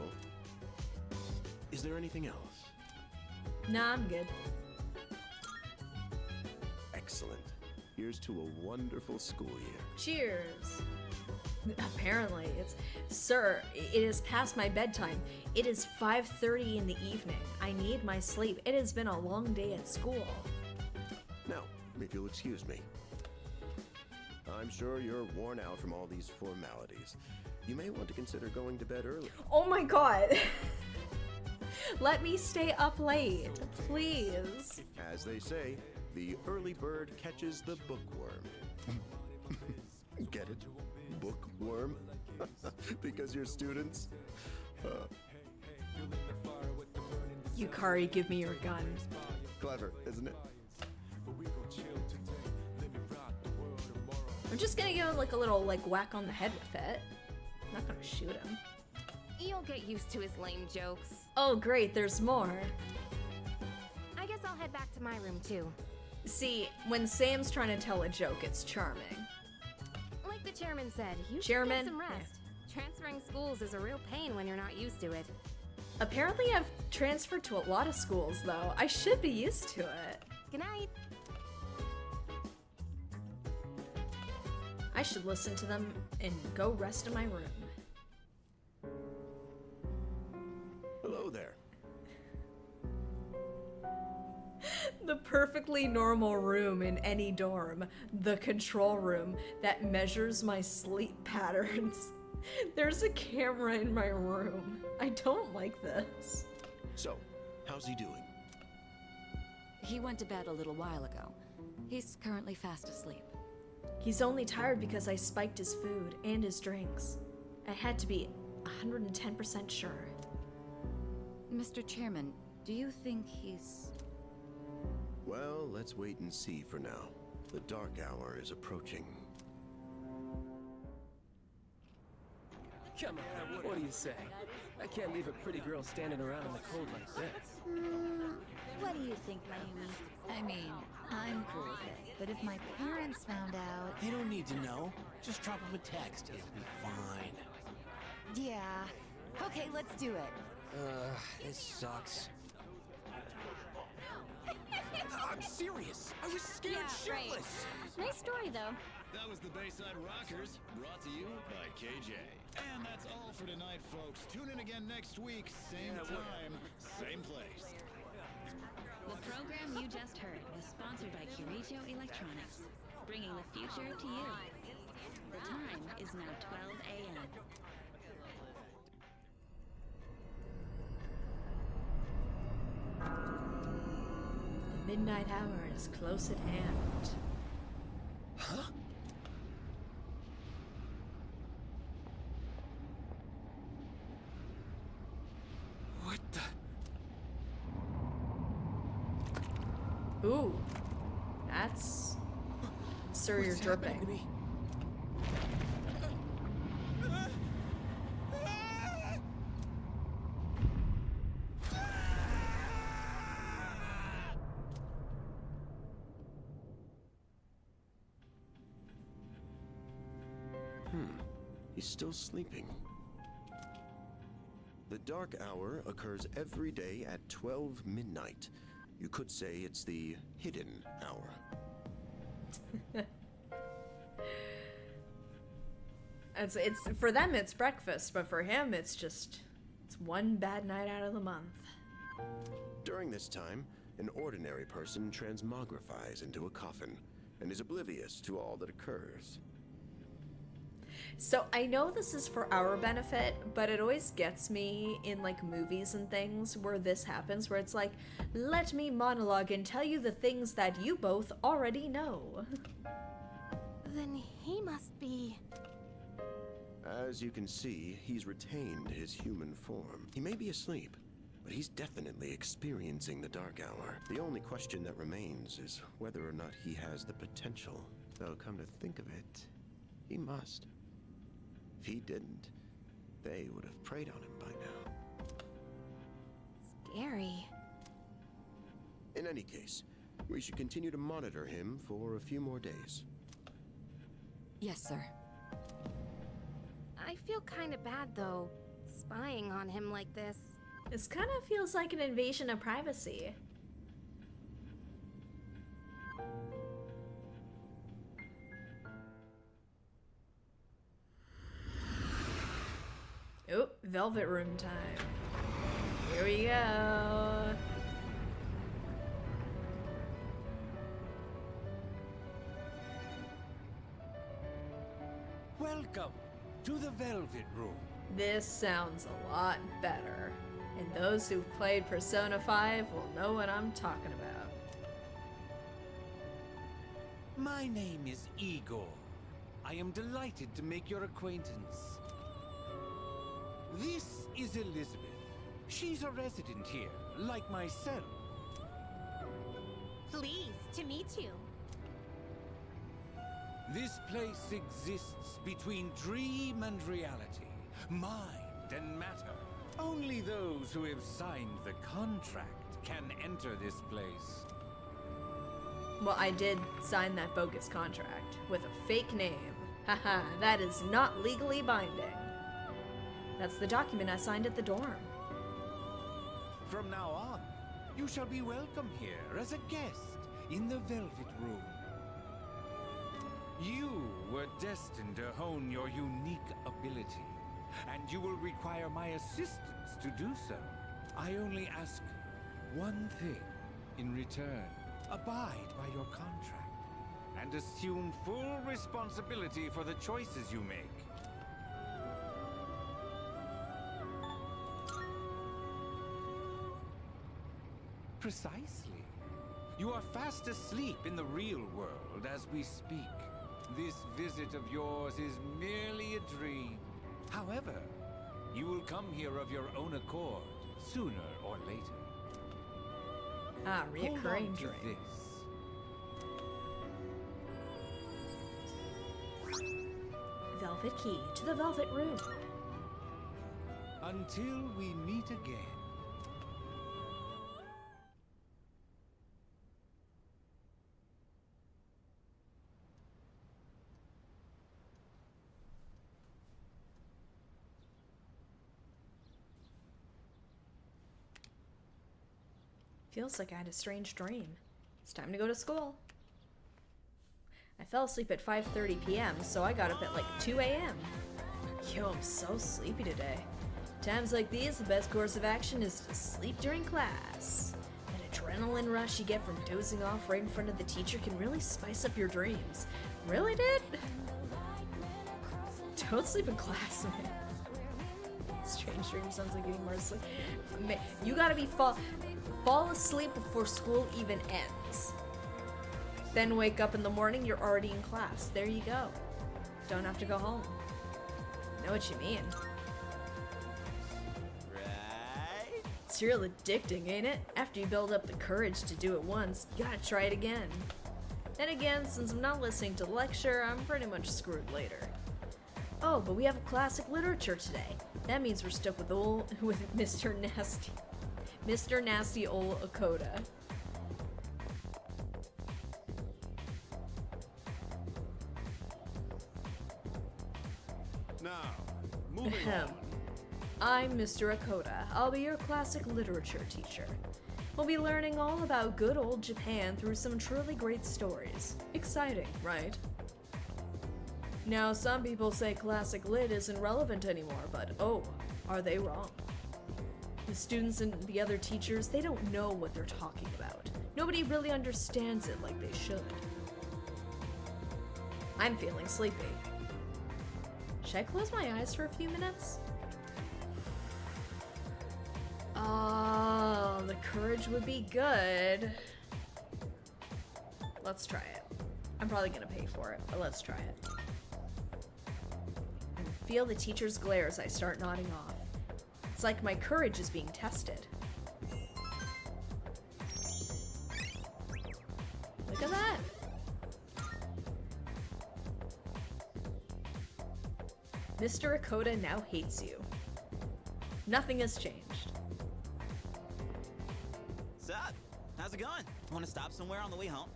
Is there anything else? Nah, I'm good. Excellent. Here's to a wonderful school year. Cheers! Apparently, it's... Sir, it is past my bedtime. It is 5:30 in the evening. I need my sleep. It has been a long day at school. Now, if you'll excuse me. I'm sure you're worn out from all these formalities. You may want to consider going to bed early. Oh my god! Let me stay up late, please. As they say, the early bird catches the bookworm. Get it? Bookworm? Because you're students? Yukari, give me your gun. Clever, isn't it? I'm just gonna give him like a little whack on the head with it. I'm not gonna shoot him. You'll get used to his lame jokes. Oh great, there's more. I guess I'll head back to my room too. See, when Sam's trying to tell a joke, it's charming. Like the chairman said, you should Chairman? get some rest. Transferring schools is a real pain when you're not used to it. Apparently I've transferred to a lot of schools, though. I should be used to it. Good night. I should listen to them and go rest in my room. Hello there. The perfectly normal room in any dorm. The control room that measures my sleep patterns. There's a camera in my room. I don't like this. So, how's he doing? He went to bed a little while ago. He's currently fast asleep. He's only tired because I spiked his food and his drinks. I had to be 110% sure. Mr. Chairman, do you think he's... Well, let's wait and see for now. The dark hour is approaching. Come on, what do you say? I can't leave a pretty girl standing around in the cold like this. What do you think, Mayumi? I mean, I'm cool with it, but if my parents found out... They don't need to know. Just drop them a text. It'll be fine. Yeah. Okay, let's do it. This sucks. I'm serious. I was scared shitless. Nice story, though. That was the Bayside Rockers, brought to you by KJ. And that's all for tonight, folks. Tune in again next week, same time, same place. The program you just heard was sponsored by Kirito Electronics, bringing the future to you. The time is now 12 a.m. The midnight hour is close at hand. Huh? What the? Ooh. That's... Sir, you're dripping. He's still sleeping. The dark hour occurs every day at 12 midnight. You could say it's the hidden hour. It's for them it's breakfast, but for him it's one bad night out of the month. During this time, an ordinary person transmogrifies into a coffin and is oblivious to all that occurs. So I know this is for our benefit, but it always gets me in like movies and things where this happens, where it's like, let me monologue and tell you the things that you both already know. Then he must be... As you can see, he's retained his human form. He may be asleep, but he's definitely experiencing the dark hour. The only question that remains is whether or not he has the potential. Though come to think of it, he must. If he didn't, they would have preyed on him by now. Scary. In any case, we should continue to monitor him for a few more days. Yes, sir. I feel kind of bad, though, spying on him like this. This kind of feels like an invasion of privacy. Oh, Velvet Room time. Here we go. Welcome to the Velvet Room. This sounds a lot better. And those who've played Persona 5 will know what I'm talking about. My name is Igor. I am delighted to make your acquaintance. This is Elizabeth. She's a resident here, like myself. Pleased to meet you. This place exists between dream and reality, mind and matter. Only those who have signed the contract can enter this place. Well, I did sign that bogus contract with a fake name. Haha, that is not legally binding. That's the document I signed at the dorm. from now on, you shall be welcome here as a guest in the Velvet Room. You were destined to hone your unique ability, and you will require my assistance to do so. I only ask one thing in return. Abide by your contract, and assume full responsibility for the choices you make. Precisely. You are fast asleep in the real world as we speak. This visit of yours is merely a dream. However, you will come here of your own accord, sooner or later. Ah, Hold on reoccurring to dream. this. Velvet key to the Velvet Room. Until we meet again. Feels like I had a strange dream. It's time to go to school. I fell asleep at 5:30 p.m., so I got up at like 2 a.m. Yo, I'm so sleepy today. Times like these, the best course of action is to sleep during class. That adrenaline rush you get from dozing off right in front of the teacher can really spice up your dreams. Really, dude? Don't sleep in class, man. Strange dream sounds like getting more sleep. Man, you gotta be fall asleep before school even ends. Then wake up in the morning, you're already in class. There you go. Don't have to go home. Know what you mean. Right? It's real addicting, ain't it? After you build up the courage to do it once, you gotta try it again. Then again, since I'm not listening to the lecture, I'm pretty much screwed later. Oh, but we have classic literature today. That means we're stuck with Mr. Nasty. Mr. Nasty Ol Akoda. Now, moving Ahem. on. I'm Mr. Akoda. I'll be your classic literature teacher. We'll be learning all about good old Japan through some truly great stories. Exciting, right? Now, some people say classic lit isn't relevant anymore, but oh, are they wrong? The students and the other teachers, they don't know what they're talking about. Nobody really understands it like they should. I'm feeling sleepy. Should I close my eyes for a few minutes? Oh, the courage would be good. Let's try it. I'm probably gonna pay for it, but let's try it. And feel the teacher's glare as I start nodding off. It's like my courage is being tested. Look at that. Mr. Akoda now hates you. Nothing has changed. Sup? How's it going? Want to stop somewhere on the way home?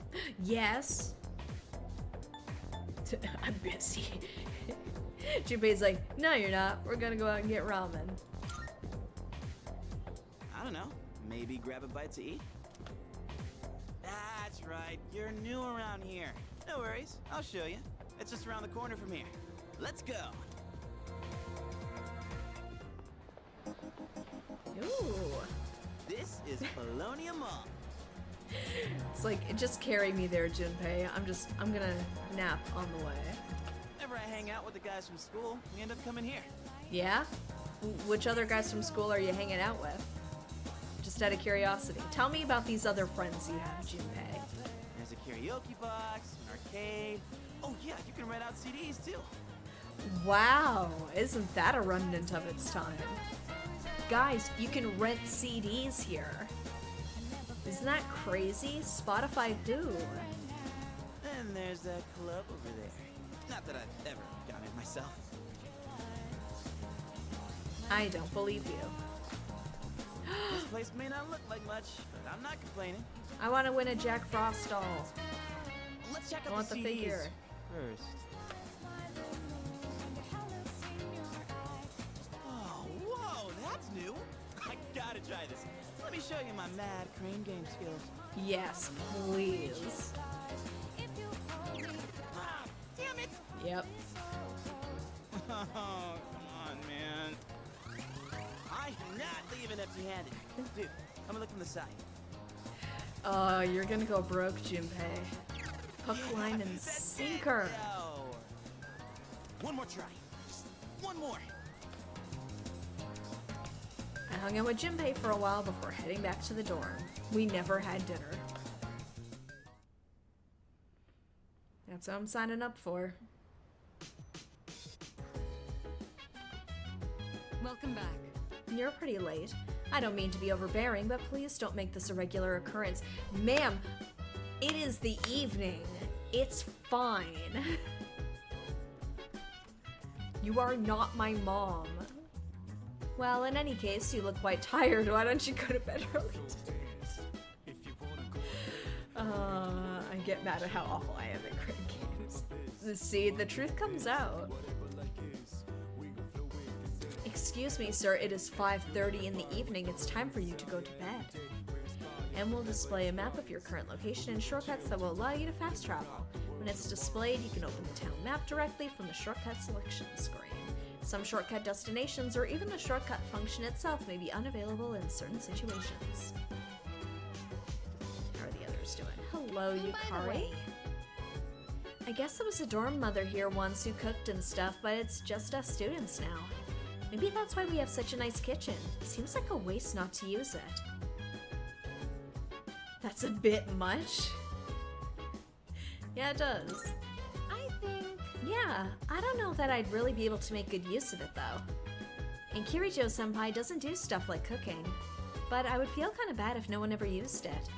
Yes. I'm busy. Junpei's like, no you're not. We're gonna go out and get ramen. I don't know. Maybe grab a bite to eat? That's right. You're new around here. No worries. I'll show you. It's just around the corner from here. Let's go. Ooh. This is Bologna Mall. It's like, just carry me there, Junpei. I'm gonna nap on the way. Whenever I hang out with the guys from school, we end up coming here. Yeah? Which other guys from school are you hanging out with? Just out of curiosity. Tell me about these other friends you have, Junpei. There's a karaoke box, an arcade. Oh yeah, you can rent out CDs too. Wow, isn't that a remnant of its time? Guys, you can rent CDs here. Isn't that crazy? Spotify too. And there's that club over there. Not that I've ever gone in myself. I don't believe you. This place may not look like much, but I'm not complaining. I want to win a Jack Frost doll. Let's check out I want the CDs figure first. Oh, whoa, that's new. I gotta try this. Let me show you my mad crane game skills. Yes, please. Ah, damn it! Yep. Oh, come on, man. I am not leaving empty-handed. Dude, I'm gonna look from the side. Oh, you're gonna go broke, Junpei. Hook, line, and sinker. One more try. Just one more. I hung out with Junpei for a while before heading back to the dorm. We never had dinner. That's what I'm signing up for. Welcome back. You're pretty late. I don't mean to be overbearing, but please don't make this a regular occurrence. Ma'am, it is the evening. It's fine. You are not my mom. Well, in any case, you look quite tired. Why don't you go to bed early? I get mad at how awful I am at crane games. See, the truth comes out. Excuse me, sir, it is 5:30 in the evening. It's time for you to go to bed. And we'll display a map of your current location and shortcuts that will allow you to fast travel. When it's displayed, you can open the town map directly from the shortcut selection screen. Some shortcut destinations or even the shortcut function itself may be unavailable in certain situations. How are the others doing? Hello, Yukari. I guess there was a dorm mother here once who cooked and stuff, but it's just us students now. Maybe that's why we have such a nice kitchen. Seems like a waste not to use it. That's a bit much. Yeah, it does. I think... Yeah, I don't know that I'd really be able to make good use of it, though. And Kirijo-senpai doesn't do stuff like cooking. But I would feel kind of bad if no one ever used it.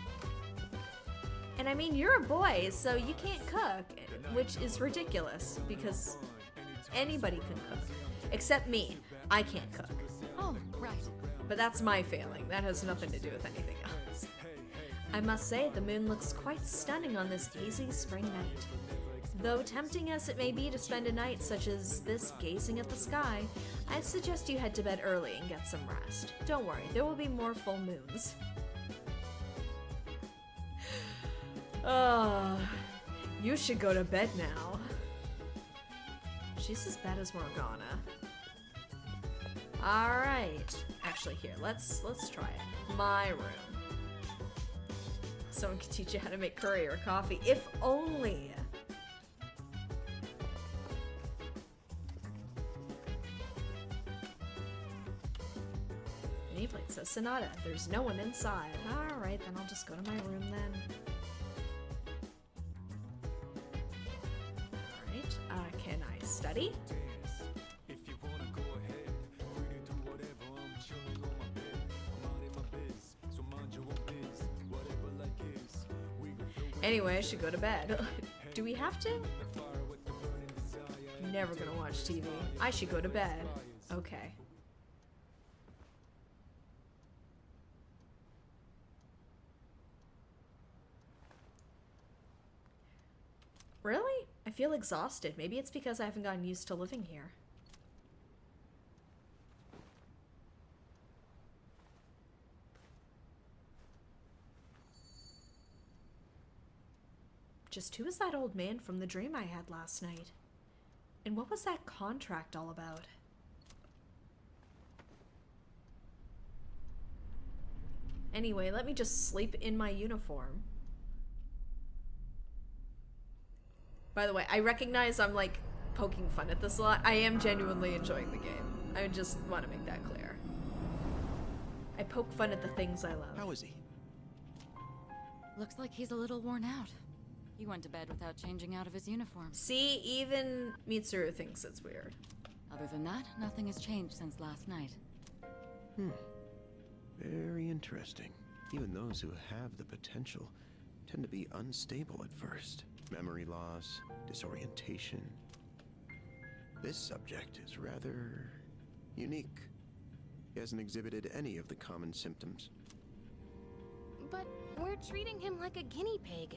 And I mean, you're a boy, so you can't cook, which is ridiculous, because anybody can cook. Except me. I can't cook. Oh, right. But that's my failing. That has nothing to do with anything else. I must say, the moon looks quite stunning on this hazy spring night. Though tempting as it may be to spend a night such as this gazing at the sky, I suggest you head to bed early and get some rest. Don't worry, there will be more full moons. You should go to bed now. She's as bad as Morgana. Alright. Actually, here, let's try it. My room. Someone could teach you how to make curry or coffee. If only! Nameplate says Sonata. There's no one inside. Alright, then I'll just go to my room then. Alright, can I study? Anyway, I should go to bed. Do we have to? Never gonna watch TV. I should go to bed. Okay. Really? I feel exhausted. Maybe it's because I haven't gotten used to living here. Just who is that old man from the dream I had last night? And what was that contract all about? Anyway, let me just sleep in my uniform. By the way, I recognize I'm like poking fun at this a lot. I am genuinely enjoying the game. I just want to make that clear. I poke fun at the things I love. How is he? Looks like he's a little worn out. He went to bed without changing out of his uniform. See, even Mitsuru thinks it's weird. Other than that, nothing has changed since last night. Very interesting. Even those who have the potential tend to be unstable at first. Memory loss, disorientation. This subject is rather unique. He hasn't exhibited any of the common symptoms. But we're treating him like a guinea pig.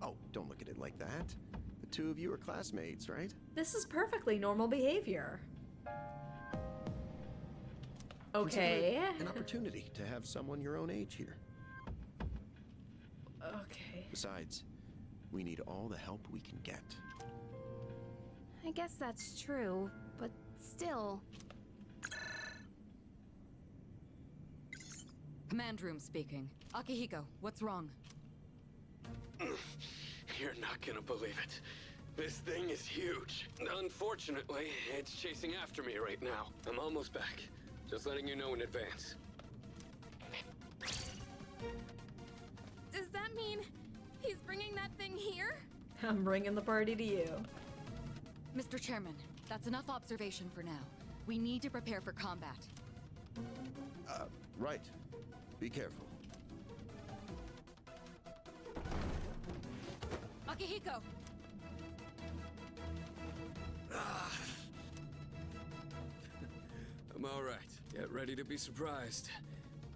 Oh, don't look at it like that. The two of you are classmates, right? This is perfectly normal behavior. Okay. Consider it an opportunity to have someone your own age here. Okay. Besides, we need all the help we can get. I guess that's true, but still. Command room speaking. Akihiko, what's wrong? You're not gonna believe it. This thing is huge. Unfortunately, it's chasing after me right now. I'm almost back. Just letting you know in advance. Does that mean he's bringing that thing here? I'm bringing the party to you. Mr. Chairman, that's enough observation for now. We need to prepare for combat. Right. Be careful. Akihiko! I'm all right. Get ready to be surprised.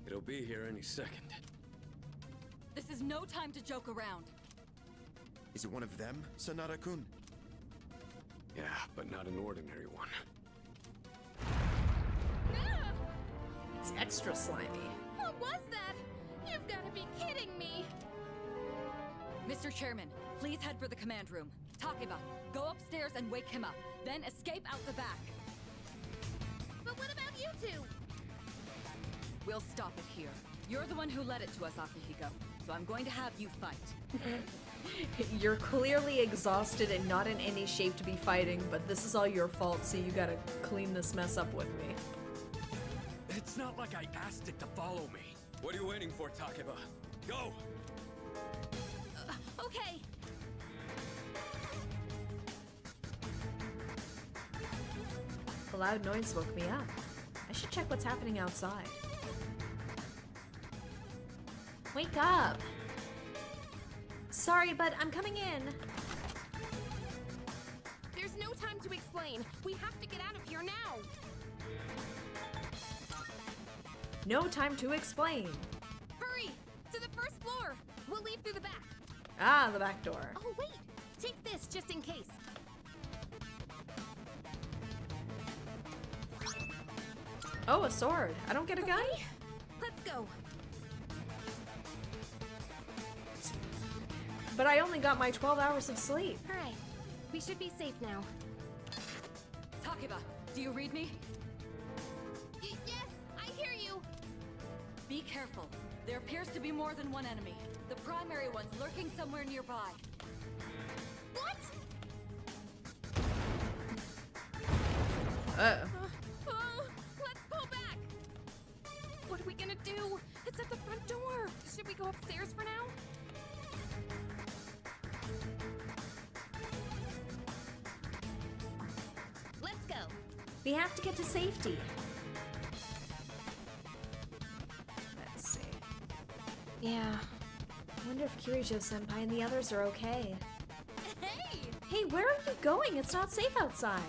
It'll be here any second. This is no time to joke around. Is it one of them, Sanada-kun? Yeah, but not an ordinary one. It's extra slimy. What was that? You've got to be kidding me! Mr. Chairman, please head for the command room. Takeba, go upstairs and wake him up. Then escape out the back. But what about you two? We'll stop it here. You're the one who led it to us, Akihiko. So I'm going to have you fight. You're clearly exhausted and not in any shape to be fighting, but this is all your fault, so you gotta clean this mess up with me. It's not like I asked it to follow me. What are you waiting for, Takeba? Go! Okay. A loud noise woke me up. I should check what's happening outside. Wake up! Sorry, but I'm coming in. There's no time to explain. We have to get out of here now. No time to explain. Hurry! To the first floor! We'll leave through the back. Ah, the back door. Oh, wait! Take this just in case. Oh, a sword. I don't get a gun? Let's go. But I only got my 12 hours of sleep. All right. We should be safe now. Takeba, do you read me? Yes, I hear you. Be careful. There appears to be more than one enemy. The primary one's lurking somewhere nearby. What? Let's pull back. What are we gonna do? It's at the front door. Should we go upstairs for now? Let's go. We have to get to safety. Let's see. Yeah. I wonder if Kirijo-senpai and the others are okay. Hey! Hey, where are you going? It's not safe outside.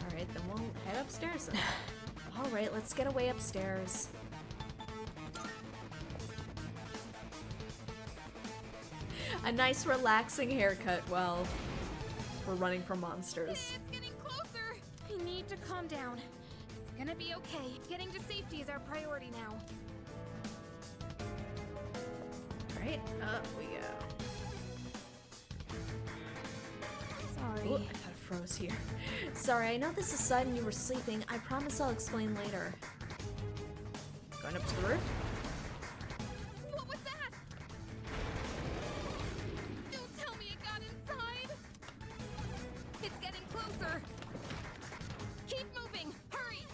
Alright, then we'll head upstairs then. Alright, let's get away upstairs. A nice relaxing haircut while we're running from monsters. It's getting closer. I need to calm down. It's gonna be okay. Getting to safety is our priority now. Alright, up we go. Sorry. Ooh, I thought it froze here. Sorry, I know this is sudden, you were sleeping. I promise I'll explain later. Going up to the roof? What was that? Don't tell me it got inside. It's getting closer. Keep moving. Hurry.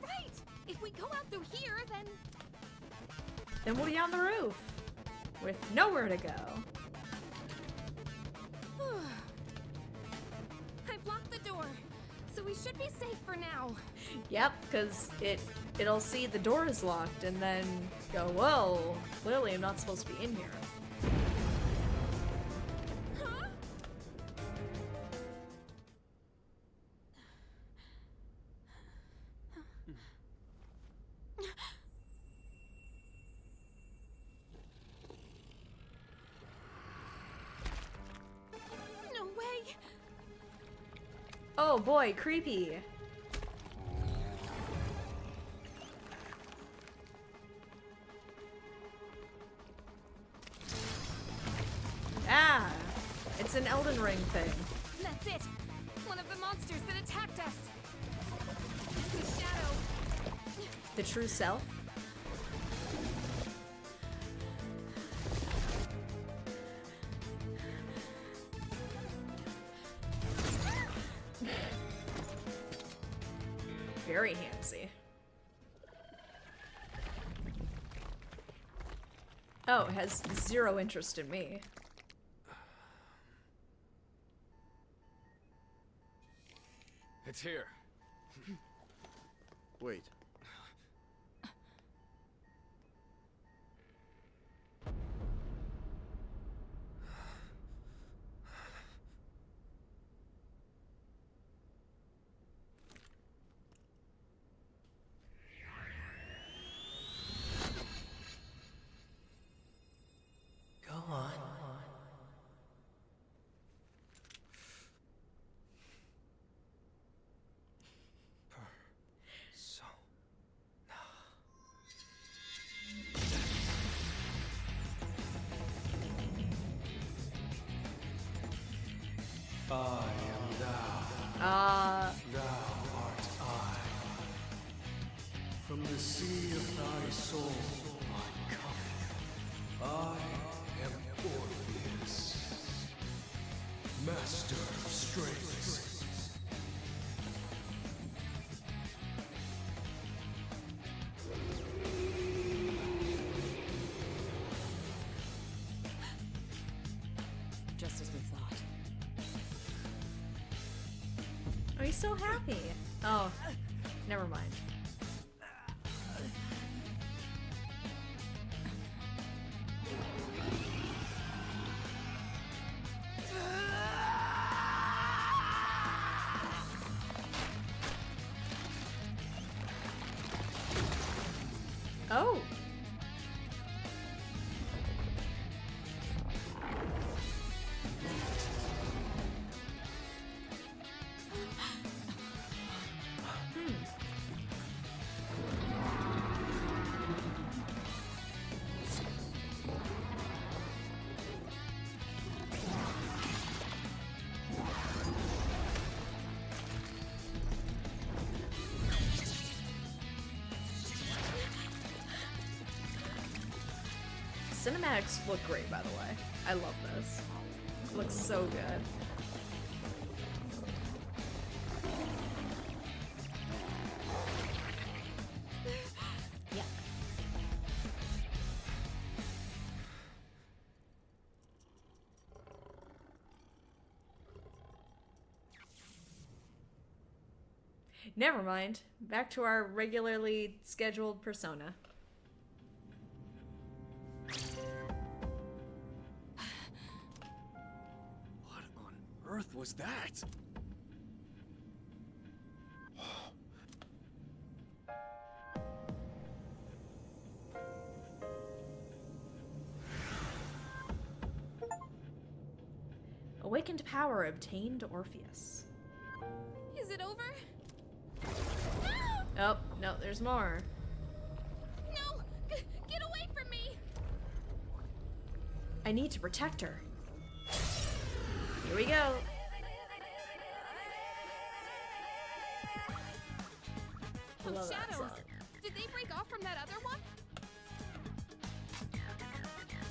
Right. If we go out through here, Then we'll be on the roof. With nowhere to go. I've locked the door, so we should be safe for now. Yep, because it'll see the door is locked and then go, whoa, clearly I'm not supposed to be in here. Huh? No way. Oh boy, creepy. It's an Elden Ring thing. That's it! One of the monsters that attacked us! It's a shadow! The true self? Very handsy. Oh, it has zero interest in me. It's here. Wait. Go on. I am thou. Uh. Thou art I. From the sea of thy soul I come. I am Orpheus, master of strings. Just as we thought. Oh, he's so happy. Oh, never mind. Oh. Cinematics look great, by the way. I love this. It looks so good. Yeah. Never mind. Back to our regularly scheduled persona. What on earth was that? Awakened power obtained Orpheus. Is it over? Oh, no, there's more. No! Get away from me! I need to protect her. Here we go. Love that Shadows! song. Did they break off from that other one?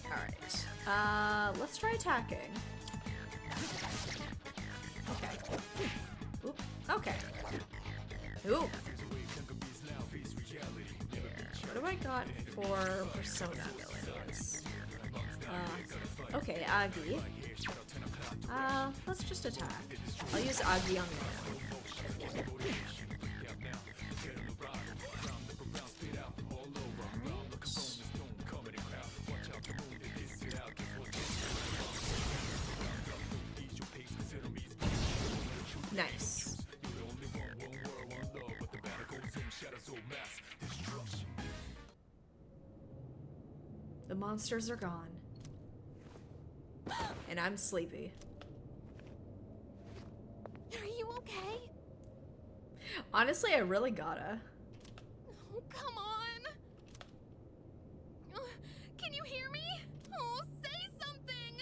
Alright. Let's try attacking. Okay. Oop. Okay. Ooh. What have I got for persona abilities? Okay, Agi. Let's just attack. I'll use Agi on the Nice. The monsters are gone. And I'm sleepy. Are you okay? Honestly, I really gotta. Oh, come on! Can you hear me? Oh, say something!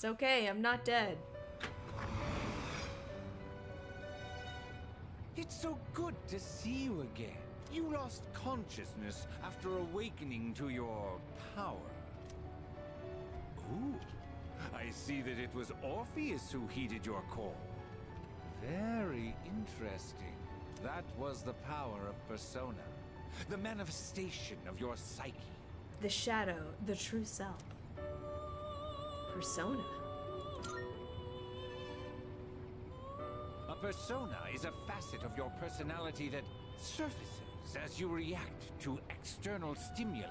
It's okay, I'm not dead. It's so good to see you again. You lost consciousness after awakening to your power. Ooh, I see that it was Orpheus who heeded your call. Very interesting. That was the power of persona, the manifestation of your psyche. The shadow, the true self. Persona. A persona is a facet of your personality that surfaces as you react to external stimuli.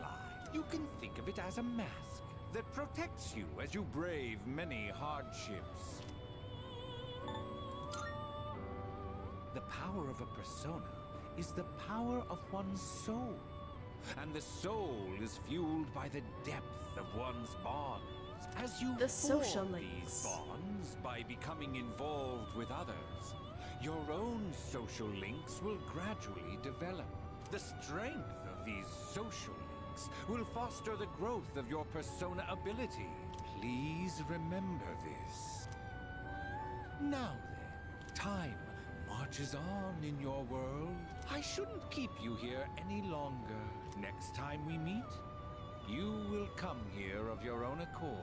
You can think of it as a mask that protects you as you brave many hardships. The power of a persona is the power of one's soul. And the soul is fueled by the depth of one's bonds. As you The social form links. these bonds by becoming involved with others, your own social links will gradually develop. The strength of these social links will foster the growth of your persona ability. Please remember this. Now then, time marches on in your world. I shouldn't keep you here any longer. Next time we meet, you will come here of your own accord.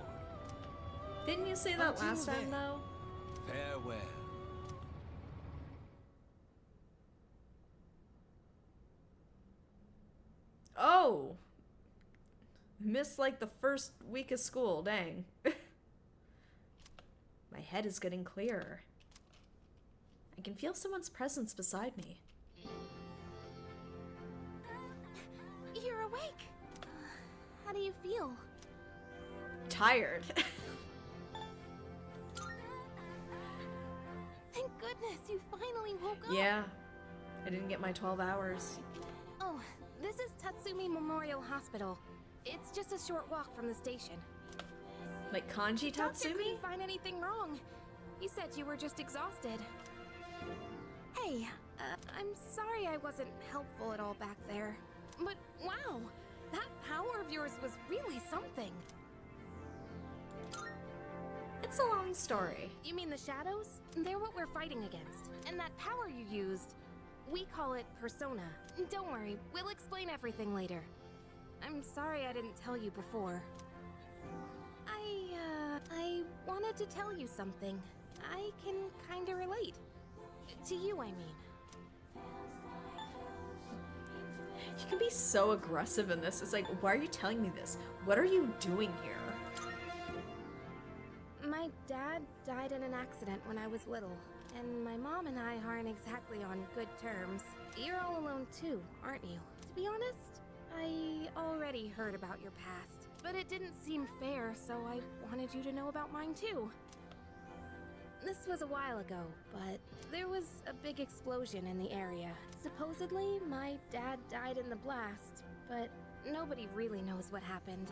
Didn't you say that Until last time, then, though? Farewell. Oh! Missed like the first week of school, dang. My head is getting clearer. I can feel someone's presence beside me. You're awake. How do you feel? Tired. Thank goodness you finally woke up. Yeah. I didn't get my 12 hours. Oh, this is Tatsumi Memorial Hospital. It's just a short walk from the station. Like Kanji Doctor Tatsumi? couldn't find anything wrong. He said you were just exhausted. Hey, I'm sorry I wasn't helpful at all back there. But wow, that power of yours was really something. It's a long story. You mean the shadows? They're what we're fighting against. And that power you used, we call it persona. Don't worry, we'll explain everything later. I'm sorry I didn't tell you before. I wanted to tell you something. I can kinda relate. To you, I mean. You can be so aggressive in this. It's like, why are you telling me this? What are you doing here? My dad died in an accident when I was little, and my mom and I aren't exactly on good terms. You're all alone too, aren't you? To be honest, I already heard about your past, but it didn't seem fair, so I wanted you to know about mine too. This was a while ago, but there was a big explosion in the area. Supposedly, my dad died in the blast, but nobody really knows what happened.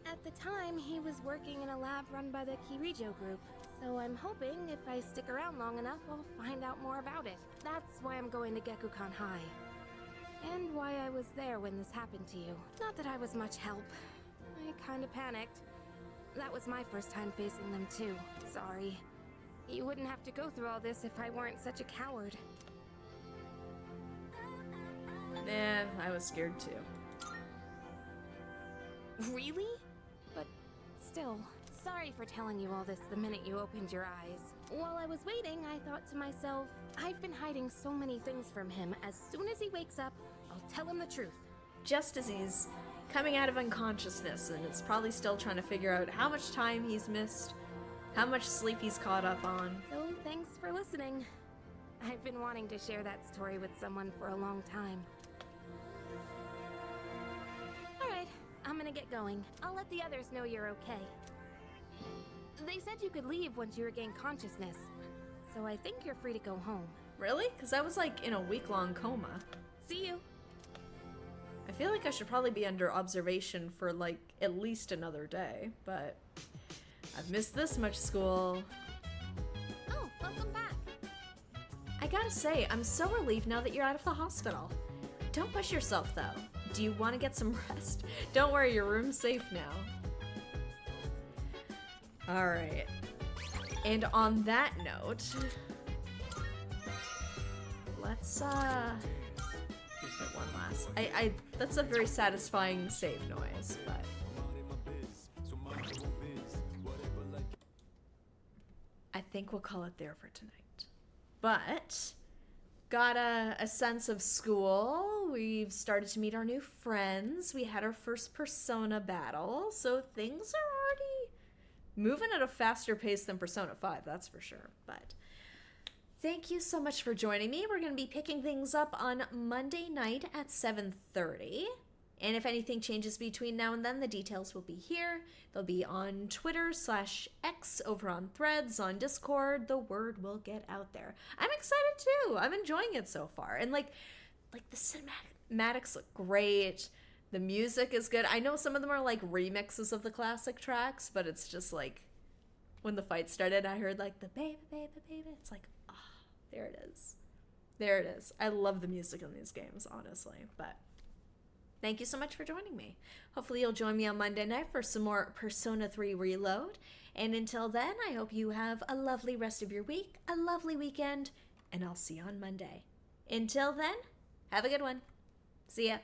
At the time, he was working in a lab run by the Kirijo group, so I'm hoping if I stick around long enough, I'll find out more about it. That's why I'm going to Gekukan High. And why I was there when this happened to you. Not that I was much help. I kinda panicked. That was my first time facing them too. Sorry. You wouldn't have to go through all this if I weren't such a coward. Eh, I was scared too. Really? But still, sorry for telling you all this the minute you opened your eyes. While I was waiting, I thought to myself, I've been hiding so many things from him. As soon as he wakes up, I'll tell him the truth. Just as he's coming out of unconsciousness and it's probably still trying to figure out how much time he's missed, how much sleep he's caught up on. So thanks for listening. I've been wanting to share that story with someone for a long time. Alright, I'm gonna get going. I'll let the others know you're okay. They said you could leave once you regain consciousness, so I think you're free to go home. Really? Because I was like in a week-long coma. See you. I feel like I should probably be under observation for like at least another day, but I've missed this much school. Oh, welcome back. I gotta say, I'm so relieved now that you're out of the hospital. Don't push yourself though. Do you want to get some rest? Don't worry, your room's safe now. All right. And on that note, let's give it one last. That's a very satisfying save noise, but I think we'll call it there for tonight. But got a sense of school. We've started to meet our new friends. We had our first Persona battle, so things are already moving at a faster pace than Persona 5, that's for sure. But thank you so much for joining me. We're going to be picking things up on Monday night at 7:30. And if anything changes between now and then, the details will be here. They'll be on Twitter/X, over on Threads, on Discord. The word will get out there. I'm excited too. I'm enjoying it so far. And like the cinematics look great. The music is good. I know some of them are like remixes of the classic tracks, but it's just like when the fight started, I heard like the baby, baby, baby. It's like, ah, oh, there it is. There it is. I love the music in these games, honestly. But thank you so much for joining me. Hopefully you'll join me on Monday night for some more Persona 3 Reload. And until then, I hope you have a lovely rest of your week, a lovely weekend, and I'll see you on Monday. Until then, have a good one. See ya.